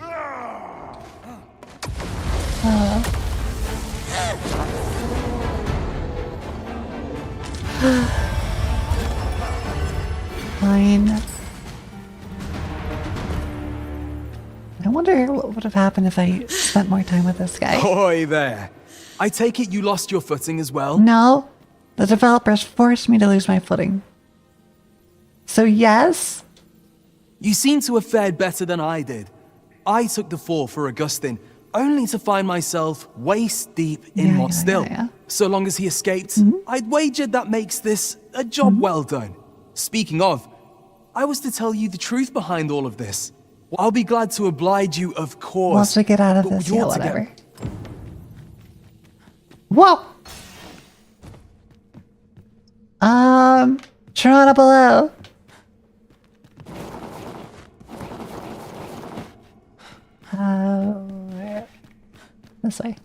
Fine. I wonder what would have happened if I spent more time with this guy. Oi there. I take it you lost your footing as well? No, the developers forced me to lose my footing. So yes, You seem to have fared better than I did. I took the fall for Augustin, only to find myself waist deep in Yeah, what yeah, still. yeah, yeah. So long as he escaped, I'd wagered that makes this a job well done. Speaking of, I was to tell you the truth behind all of this. Well, I'll be glad to oblige you, of course. Once we get out of but this, you yeah, ought to get- whatever. Whoa! Toronto below. Where? This way.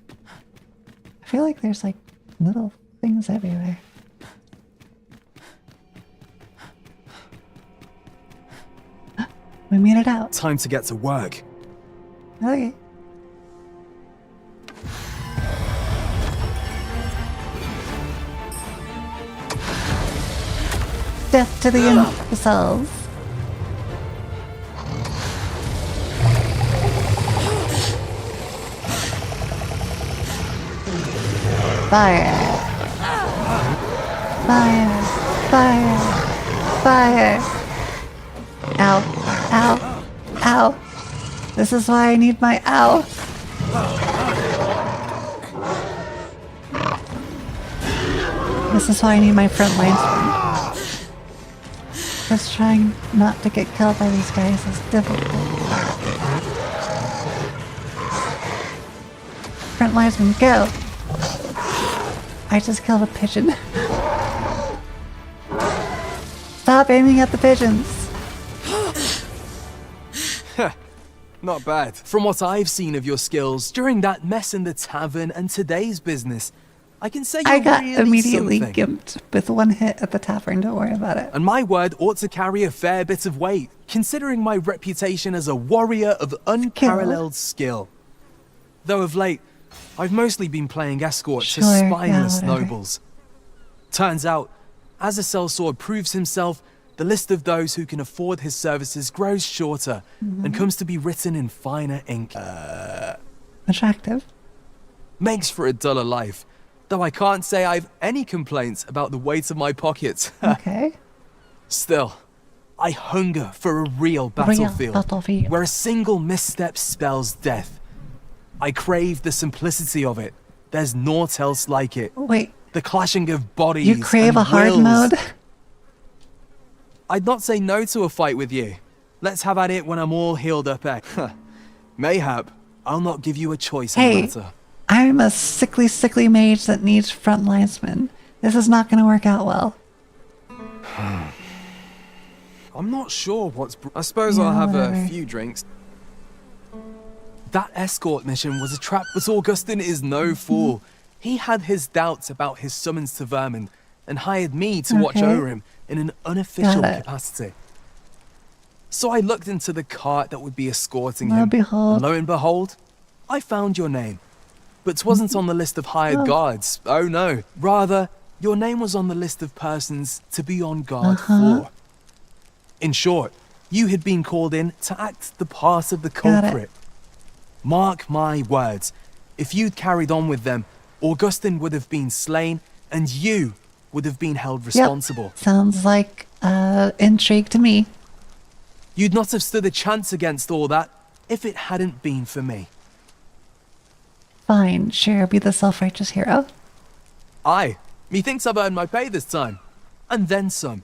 I feel like there's like little things everywhere. We made it out. Time to get to work. Okay. Death to the imbeciles. Fire. Fire. Fire. Fire. Ow. Ow. Ow. This is why I need my ow. This is why I need my front lines. Just trying not to get killed by these guys is difficult. Front linesman, go! I just killed a pigeon. Stop aiming at the pigeons! Not bad. From what I've seen of your skills during that mess in the tavern and today's business, I can say you're I got really immediately something. gimped with one hit at the tavern, don't worry about it. And my word ought to carry a fair bit of weight, considering my reputation as a warrior of unparalleled skill. Though of late, I've mostly been playing escort to Sure, yeah, spineless whatever. nobles. Turns out, as a sellsword proves himself, the list of those who can afford his services grows shorter and comes to be written in finer ink. Attractive. Makes for a duller life, though I can't say I've any complaints about the weight of my pockets. Okay. Still, I hunger for a real battlefield, where a single misstep spells death. I crave the simplicity of it. There's naught else like it. Wait, The clashing of bodies you crave and a hard wills. mode? I'd not say no to a fight with you. Let's have at it when I'm all healed up, eh? Mayhap, I'll not give you a choice in the Hey, matter. I'm a sickly mage that needs front linesmen. This is not going to work out well. I'm not sure what's... I suppose Yeah, I'll have whatever. a few drinks. That escort mission was a trap, but Augustin is no fool. He had his doubts about his summons to Vermin and hired me to watch Okay. over him in an unofficial Got it. capacity. So I looked into the cart that would be escorting Lo and him. behold. And lo and behold, I found your name. But 'twasn't on the list of hired guards. Oh no. Rather, your name was on the list of persons to be on guard for. In short, you had been called in to act the part of the Got it. culprit. Mark my words, if you'd carried on with them, Augustin would have been slain and you would have been held responsible. Yep. Sounds like intrigue to me. You'd not have stood a chance against all that if it hadn't been for me. Fine, sure, be the self-righteous hero. Aye, methinks I've earned my pay this time. And then some.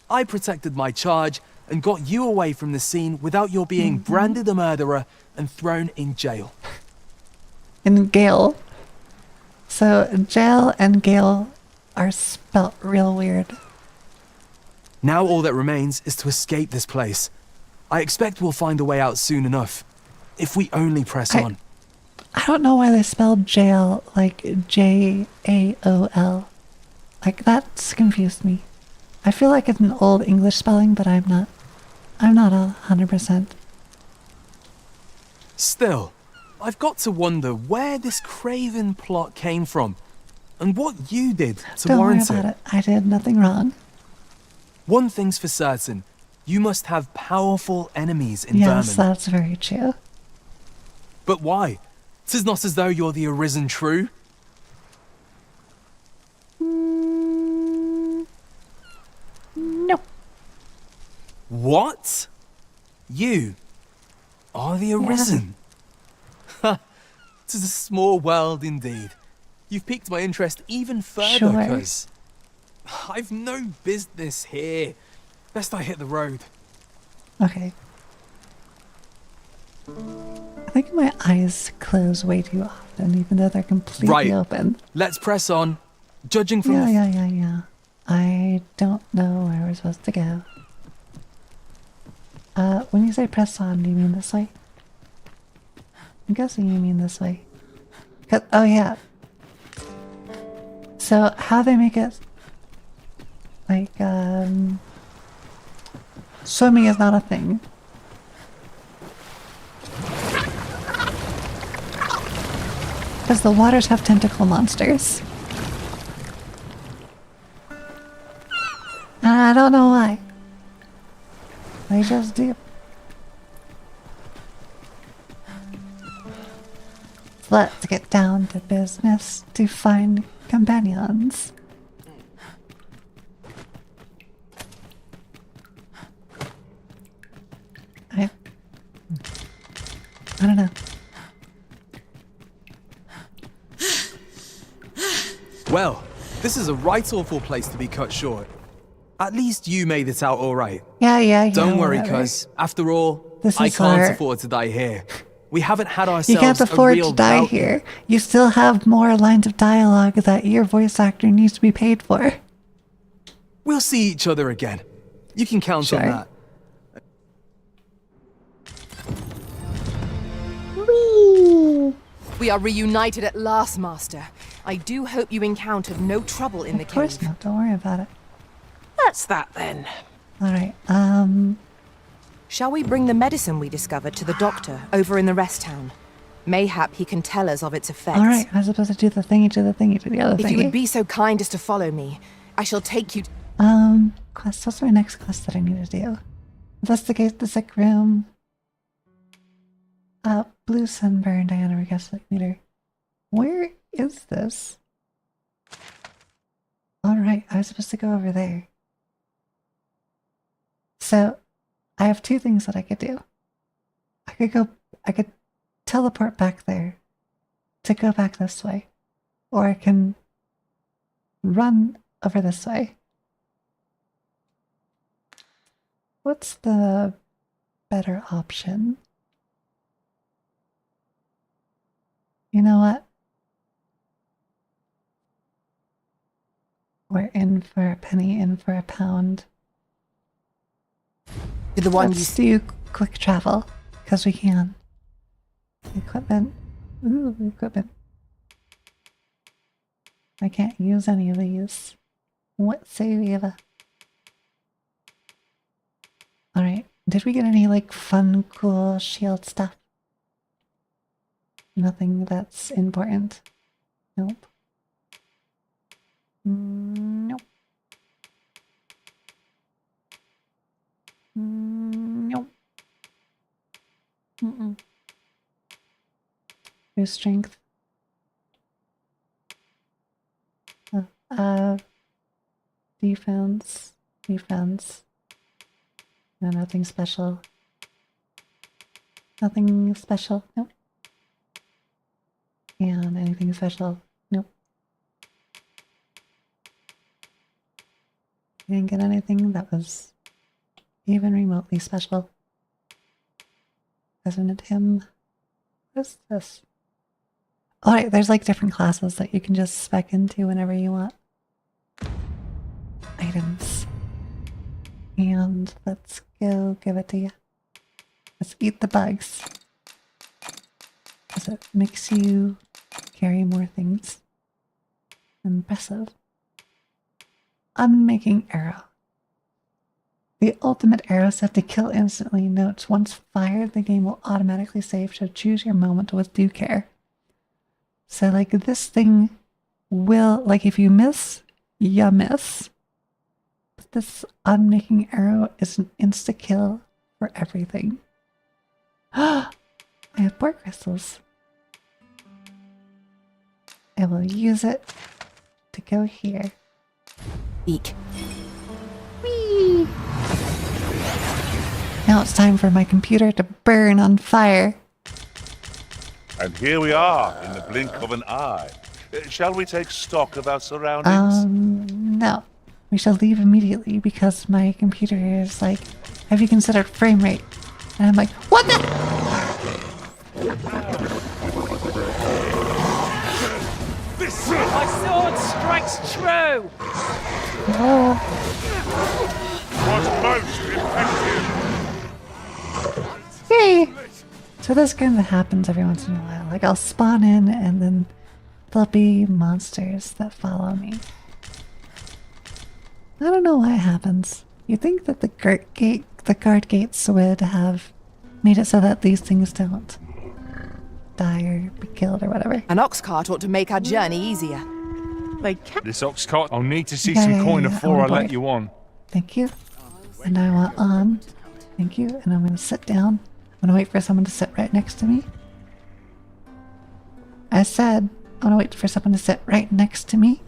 I protected my charge and got you away from the scene without your being branded a murderer and thrown in jail. And Gale. So jail and Gale are spelt real weird. Now all that remains is to escape this place. I expect we'll find a way out soon enough. If we only press on. I don't know why they spelled jail like J-A-O-L. Like, that's confused me. I feel like it's an old English spelling, but I'm not 100%. Still, I've got to wonder where this craven plot came from and what you did to Don't worry warrant about it. I did nothing wrong. One thing's for certain, you must have powerful enemies in Yes, Vermin. that's very true. But why? 'Tis not as though you're the arisen true. No. What? You are the Arisen. Ha! It is a small world indeed. You've piqued my interest even further, Sure. because I've no business here. Best I hit the road. Okay. I think my eyes close way too often, even though they're completely Right. open. Let's press on. Judging from the Yeah. I don't know where we're supposed to go. When you say press on, do you mean this way? I'm guessing you mean this way. Oh yeah. So how they make it like swimming is not a thing. Because the waters have tentacle monsters. And I don't know why. They just do. Let's get down to business to find companions. I don't know. Well, this is a right awful place to be cut short. At least you made it out all right. Yeah. Don't worry, whatever. cuz after all, This I is can't our- afford to die here. We haven't had ourselves You can't afford a real to die bout here. yet. You still have more lines of dialogue that your voice actor needs to be paid for. We'll see each other again. You can count on Sure. that. We are reunited at last, Master. I do hope you encountered no trouble in the Of course cave. not. Don't worry about it. That's that then. All right. Shall we bring the medicine we discovered to the doctor over in the rest town? Mayhap he can tell us of its effects. All right. I was supposed to do the thingy, to the thingy, to the other If you would thingy. be so kind as to follow me, I shall take you. Quest. What's my next quest that I need to do? Investigate the sick room. Blue sunburn, Diana requests meter. Where is this? Alright, I was supposed to go over there. So, I have two things that I could do. I could teleport back there to go back this way. Or I can run over this way. What's the better option? You know what? We're in for a penny, in for a pound. The one Let's do quick travel, because we can. Equipment. Ooh, equipment. I can't use any of these. What say we have a... Alright, did we get any like fun, cool shield stuff? Nothing that's important. Nope. Nope. Nope. Boost strength. Defense. Defense. No, nothing special. Nothing special. Nope. And anything special? Nope. I didn't get anything that was even remotely special. Isn't it him? What is this? Alright, there's like different classes that you can just spec into whenever you want. Items. And let's go give it to you. Let's eat the bugs. Because it makes you carry more things. Impressive. Unmaking arrow. The ultimate arrow set to kill instantly notes once fired, the game will automatically save, so choose your moment with due care. So like this thing will, like if you miss, you miss. But this unmaking arrow is an insta-kill for everything. I have boar crystals. I will use it to go here. Eek. Whee! Now it's time for my computer to burn on fire. And here we are, in the blink of an eye. Shall we take stock of our surroundings? No. We shall leave immediately because my computer is like, have you considered frame rate? And I'm like, what the? My sword strikes true! Oh. Was most effective. Yay! So this kind of happens every once in a while. Like I'll spawn in and then there'll be monsters that follow me. I don't know why it happens. You'd think that the guard gates would have made it so that these things don't die or be killed or whatever. An ox cart ought to make our journey easier. They can This ox cart, I'll need to see Yeah, some yeah, coin yeah, before I on board. let you on. Thank you. And I want on. Thank you. And I'm going to sit down. I'm going to wait for someone to sit right next to me. I said, I want to wait for someone to sit right next to me.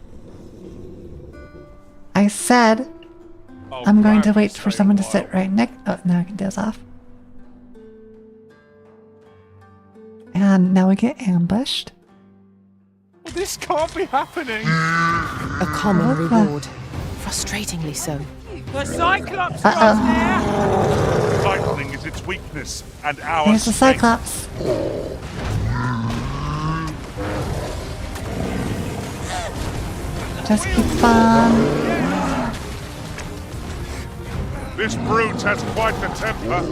I said, I'm going to wait for someone to sit right next. Oh, now I can doze off. And now we get ambushed. This can't be happening. A common What the- reward. Frustratingly so. The Cyclops Uh-oh. was there! Cycling is its weakness, and our Here's the strength. Cyclops. Just keep on. This brute has quite the temper. A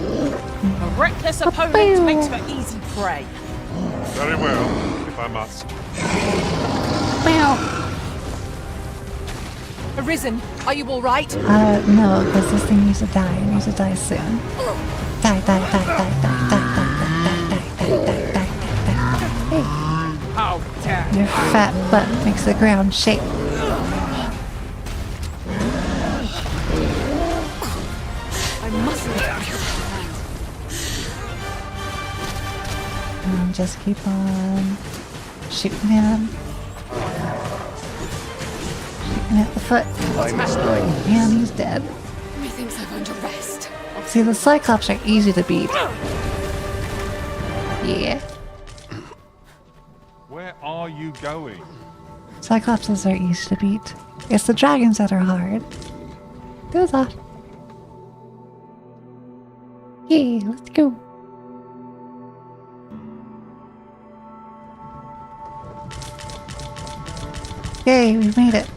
reckless opponent makes for easy prey. Very well, if I must. Arisen, are you all right? No, because this thing needs to die. It needs to die soon. Die, die, die, die, die, die, die, die, die, die, die, die, die. Hey, How dare your fat butt makes the ground shake. I mustn't. And just keep on shooting him. Shooting at the foot. And he's dead. Methinks I've under rest. See, the Cyclops are easy to beat. Yeah. Where are you going? Cyclopses are easy to beat. It's the dragons that are hard. Goes off. Yeah, let's go. Yay, we made it.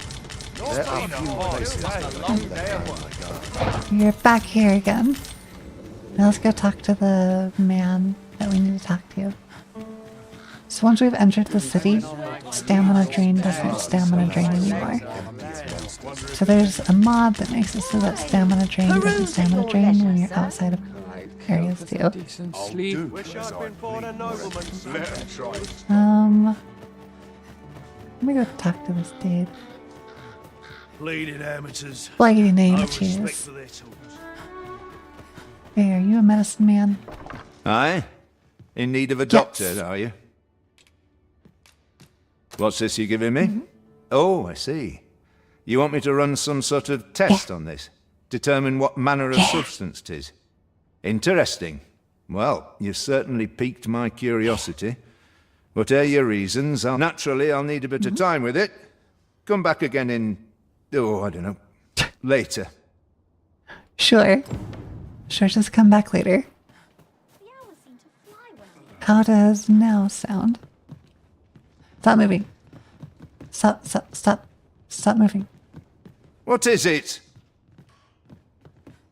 You're back here again. Now let's go talk to the man that we need to talk to. So once we've entered the city, stamina drain doesn't stamina drain anymore. So there's a mod that makes it so that stamina drain doesn't stamina drain when you're outside of areas too. Let me go talk to this dude. Bleeding amateurs. Bleeding amateurs. Hey, are you a medicine man? Aye? In need of a doctor, Yes. are you? What's this you're giving me? Oh, I see. You want me to run some sort of test on this? Determine what manner of substance 'tis? Interesting. Well, you've certainly piqued my curiosity. Whatever your reasons, naturally I'll need a bit of time with it. Come back again in, I don't know, later. Sure. Sure, just come back later. How does now sound? Stop moving. Stop moving. What is it?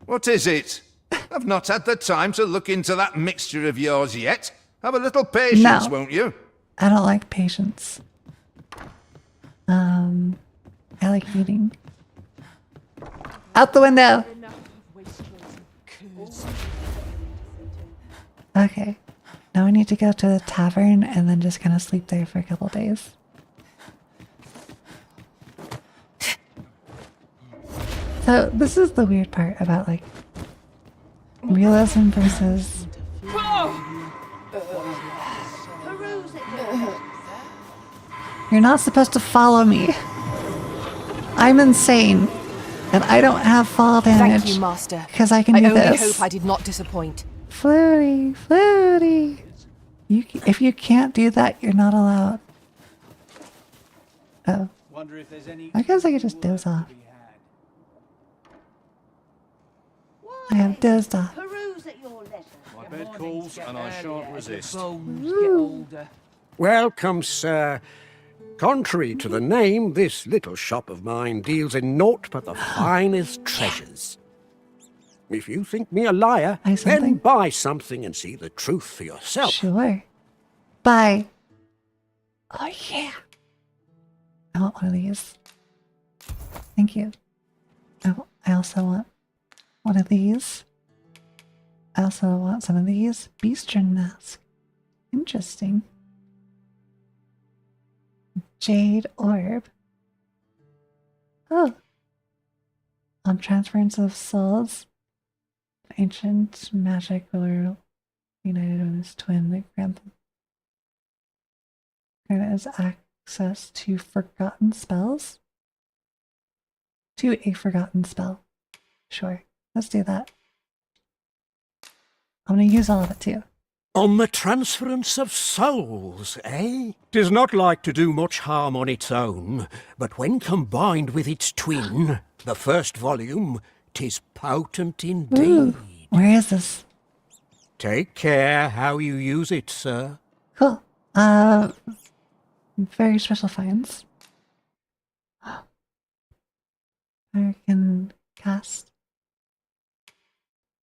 What is it? I've not had the time to look into that mixture of yours yet. Have a little patience, No. won't you? I don't like patience. I like eating. Out the window! Okay. Now we need to go to the tavern and then just kind of sleep there for a couple days. So this is the weird part about like realism versus You're not supposed to follow me. I'm insane. And I don't have fall damage. Thank you, Master. Because I can do only this. hope I did not disappoint. Floaty, floaty. If you can't do that, you're not allowed. Oh. I guess I could just doze off. I have dozed off. My bed calls and I shan't resist. Welcome, sir. Contrary to the name, this little shop of mine deals in naught but the finest treasures. If you think me a liar, then buy something and see the truth for yourself. Sure. Buy. Oh, yeah. I want one of these. Thank you. Oh, I also want one of these. I also want some of these. Beastren mask. Interesting. Jade orb. Oh. On transference of souls. Ancient magic or united with his twin that grants access to forgotten spells. To a forgotten spell. Sure. Let's do that. I'm gonna use all of it too. On the transference of souls, eh? 'Tis not like to do much harm on its own, but when combined with its twin, the first volume, 'tis potent indeed. Ooh, where is this? Take care how you use it, sir. Cool. Very special finds. I can cast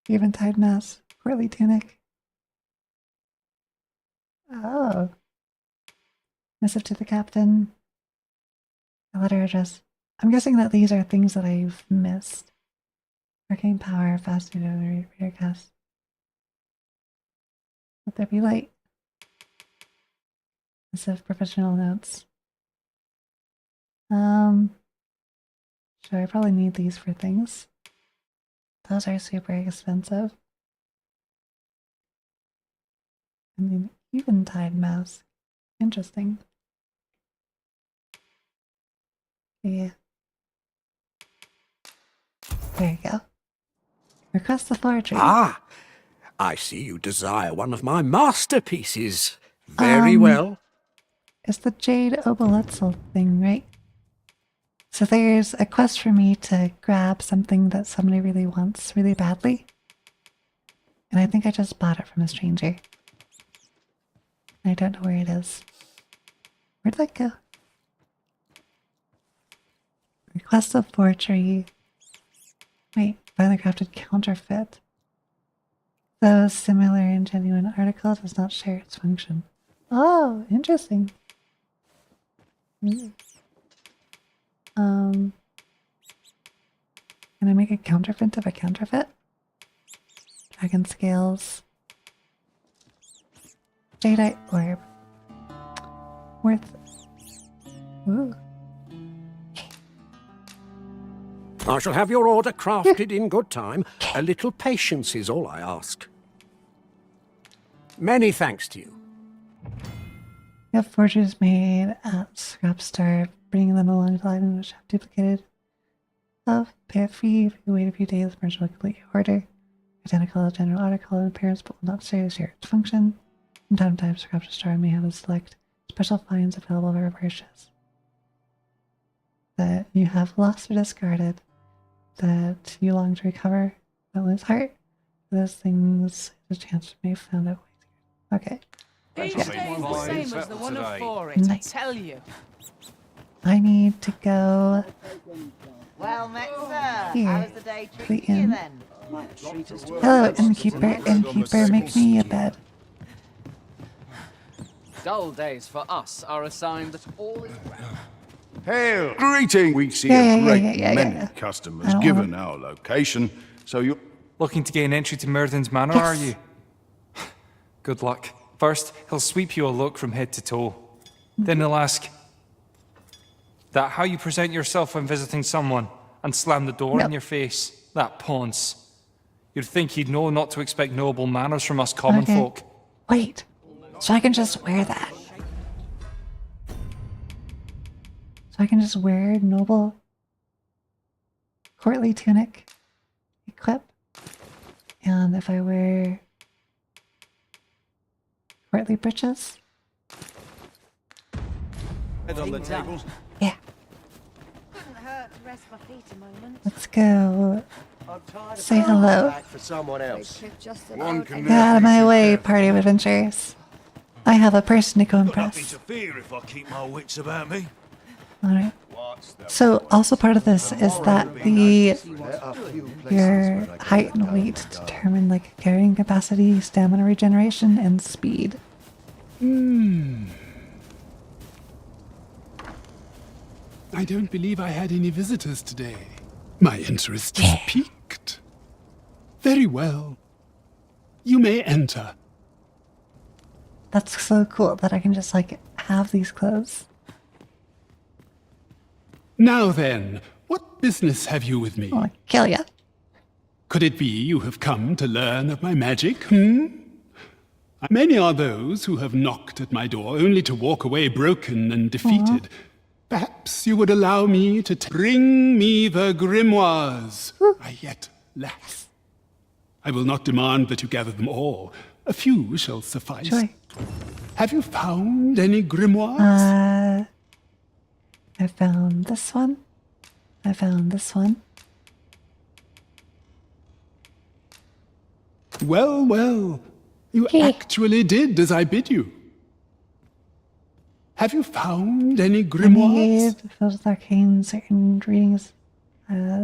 Eventide Mass, Courtly Tunic. Oh. Missive to the Captain. A letter address. I'm guessing that these are things that I've missed. Arcane Power, Fast Reader Cast. Let there be light. Missive Professional Notes. Sure, I probably need these for things. Those are super expensive. And then Eventide Mask. Interesting. Yeah. There you go. Request the forgery. Ah! I see you desire one of my masterpieces. Very well. It's the Jade Obeletzel thing, right? So there's a quest for me to grab something that somebody really wants really badly. And I think I just bought it from a stranger. I don't know where it is. Where'd that go? Request of forgery. Wait, finally crafted counterfeit. Though similar and genuine article does not share its function. Oh, interesting. Can I make a counterfeit of a counterfeit? Dragon scales. Jadeite orb. Worth. Ooh. I shall have your order crafted in good time. A little patience is all I ask. Many thanks to you. We have forges made at Scrapstar, bringing them along to items which have duplicated of pay a fee. If you wait a few days, the merchant will complete your order. Identical general article in appearance, but will not share its function. From time to time, Scrapstar may have a select special finds available for purchase that you have lost or discarded, that you long to recover, that lose heart. Those things, the chance may be found out. Okay. Each day is the same as the one before it, I tell you. I need to go Well met, sir. here. How's the day The treating you inn. then? Hello, innkeeper. Innkeeper, make me a bed. Dull days for us are a sign that all is well. Hail! Greeting! We see Yeah, a yeah, great yeah, yeah, many yeah. customers I don't given wanna- our location, so you... Looking to gain entry to Myrddin's Manor, Yes. are you? Good luck. First, he'll sweep you a look from head to toe. Then he'll ask, that how you present yourself when visiting someone, and slam the door in your face. That ponce. You'd think he'd know not to expect noble manners from us common Okay. folk. Wait, so I can just wear that. So I can just wear noble. courtly tunic equip. And if I wear courtly breeches. Yeah. Let's go. Say hello. Get out of my way, party of adventurers. I have a person to go impress. If I keep my wits about me. Alright. So also part of this is that your height and weight determine like carrying capacity, stamina regeneration, and speed. I don't believe I had any visitors today. My interest is piqued. Very well. You may enter. That's so cool that I can just like have these clothes. Now then, what business have you with me? I'll kill ya. Could it be you have come to learn of my magic, Many are those who have knocked at my door only to walk away broken and defeated. Perhaps you would allow me to bring me the grimoires I yet lack. I will not demand that you gather them all. A few shall suffice. Sure. Have you found any grimoires? I found this one. I found this one. Well, well. You actually did as I bid you. Have you found any grimoires? Fills with arcane, certain readings,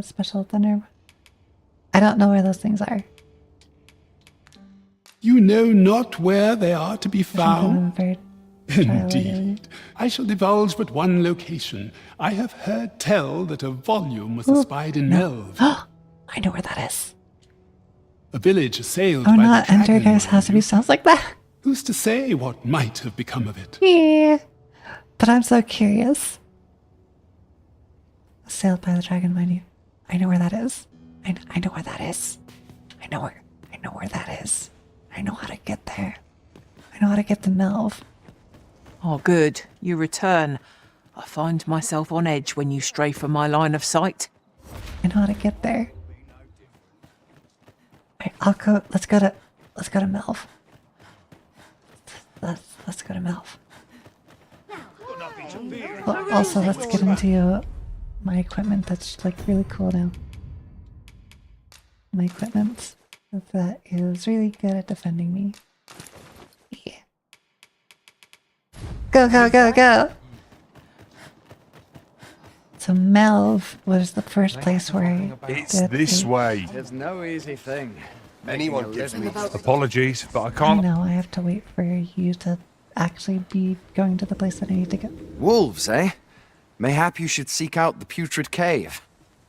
special thunder. I don't know where those things are. You know not where they are to be found? Indeed. I shall divulge but one location. I have heard tell that a volume was espied in Melve. I know where that is. A village assailed Oh, by not the enter dragon guy's house if he sounds like that. Who's to say what might have become of it? Yeah. But I'm so curious. Assailed by the dragon, mind you. I know where that is. I know where that is. I know where that is. I know how to get there. I know how to get to Melve. Oh, good. You return. I find myself on edge when you stray from my line of sight. I know how to get there. Right, I'll go. Let's go to Melve. Let's go to Melve. Well, also, let's get into my equipment that's like really cool now. My equipment that is really good at defending me. Yeah. Go, go, go, go! So Melve was the first place where I It's this way. There's no easy thing. Anyone gives me apologies, but I I can't. know, I have to wait for you to actually be going to the place that I need to go. Wolves, eh? Mayhap you should seek out the putrid cave.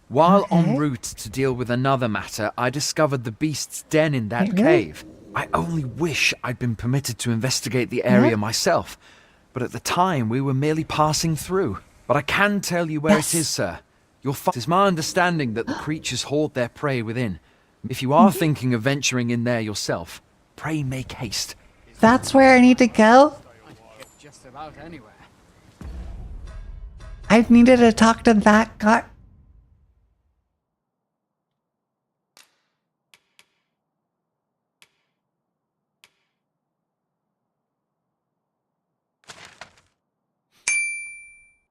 While en route to deal with another matter, I discovered the beast's den in that Wait, really? cave. I only wish I'd been permitted to investigate the area Yeah? myself, but at the time we were merely passing through. But I can tell you where it is, sir. It is my understanding that the creatures hoard their prey within. If you are thinking of venturing in there yourself, pray make haste. That's where I need to go? Just about anywhere. I've needed to talk to that guy.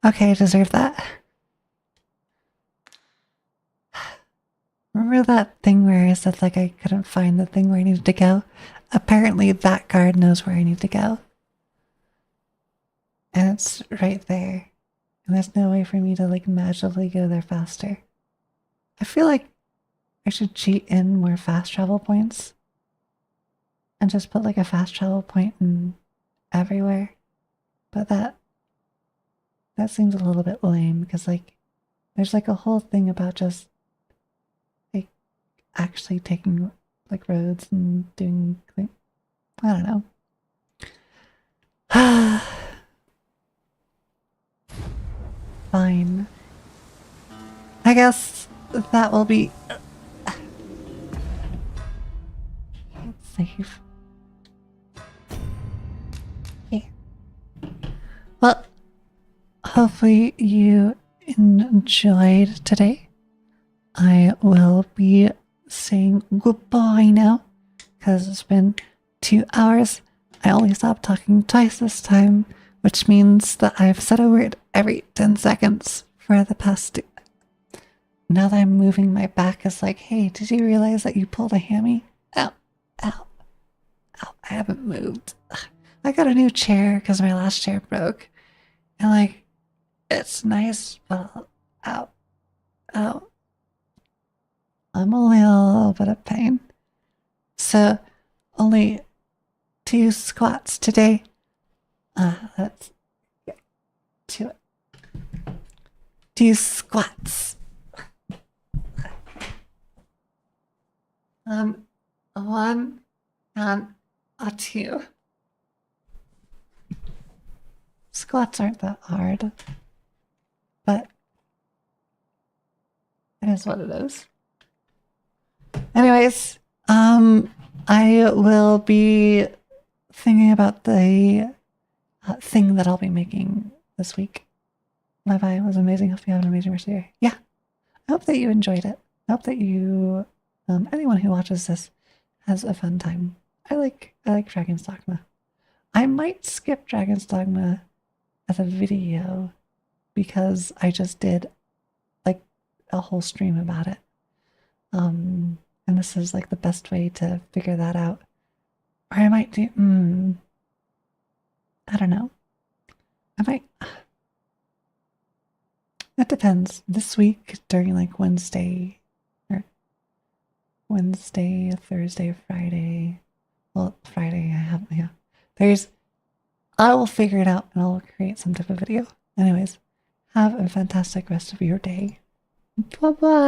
Okay, I deserve that. Remember that thing where I said like I couldn't find the thing where I needed to go? Apparently that guard knows where I need to go. And it's right there. And there's no way for me to like magically go there faster. I feel like I should cheat in more fast travel points. And just put like a fast travel point in everywhere. But that seems a little bit lame because like there's like a whole thing about just like actually taking like roads and doing like, I don't know. Fine. I guess that will be safe. Okay. Well, hopefully you enjoyed today. I will be saying goodbye now because it's been 2 hours. I only stopped talking twice this time, which means that I've said a word every 10 seconds for the past 2. Now that I'm moving, my back is like, hey, did you realize that you pulled a hammy? Ow, ow, ow, I haven't moved. I got a new chair because my last chair broke. And like, it's nice, but ow, ow. I'm only in a little bit of pain. So, only 2 squats today. Let's get to it. 2 squats. 1 and a 2. Squats aren't that hard, but it is what it is. Anyways, I will be thinking about the thing that I'll be making this week. Bye-bye. It was amazing. Hope you have an amazing rest of your day. Yeah. I hope that you enjoyed it. I hope that you, anyone who watches this has a fun time. I like Dragon's Dogma. I might skip Dragon's Dogma as a video because I just did like a whole stream about it. And this is like the best way to figure that out. Or I might do, I don't know. I might, it depends. This week during like Wednesday, Thursday, Friday. Well, Friday I have, yeah. I will figure it out and I'll create some type of video. Anyways, have a fantastic rest of your day. Bye-bye.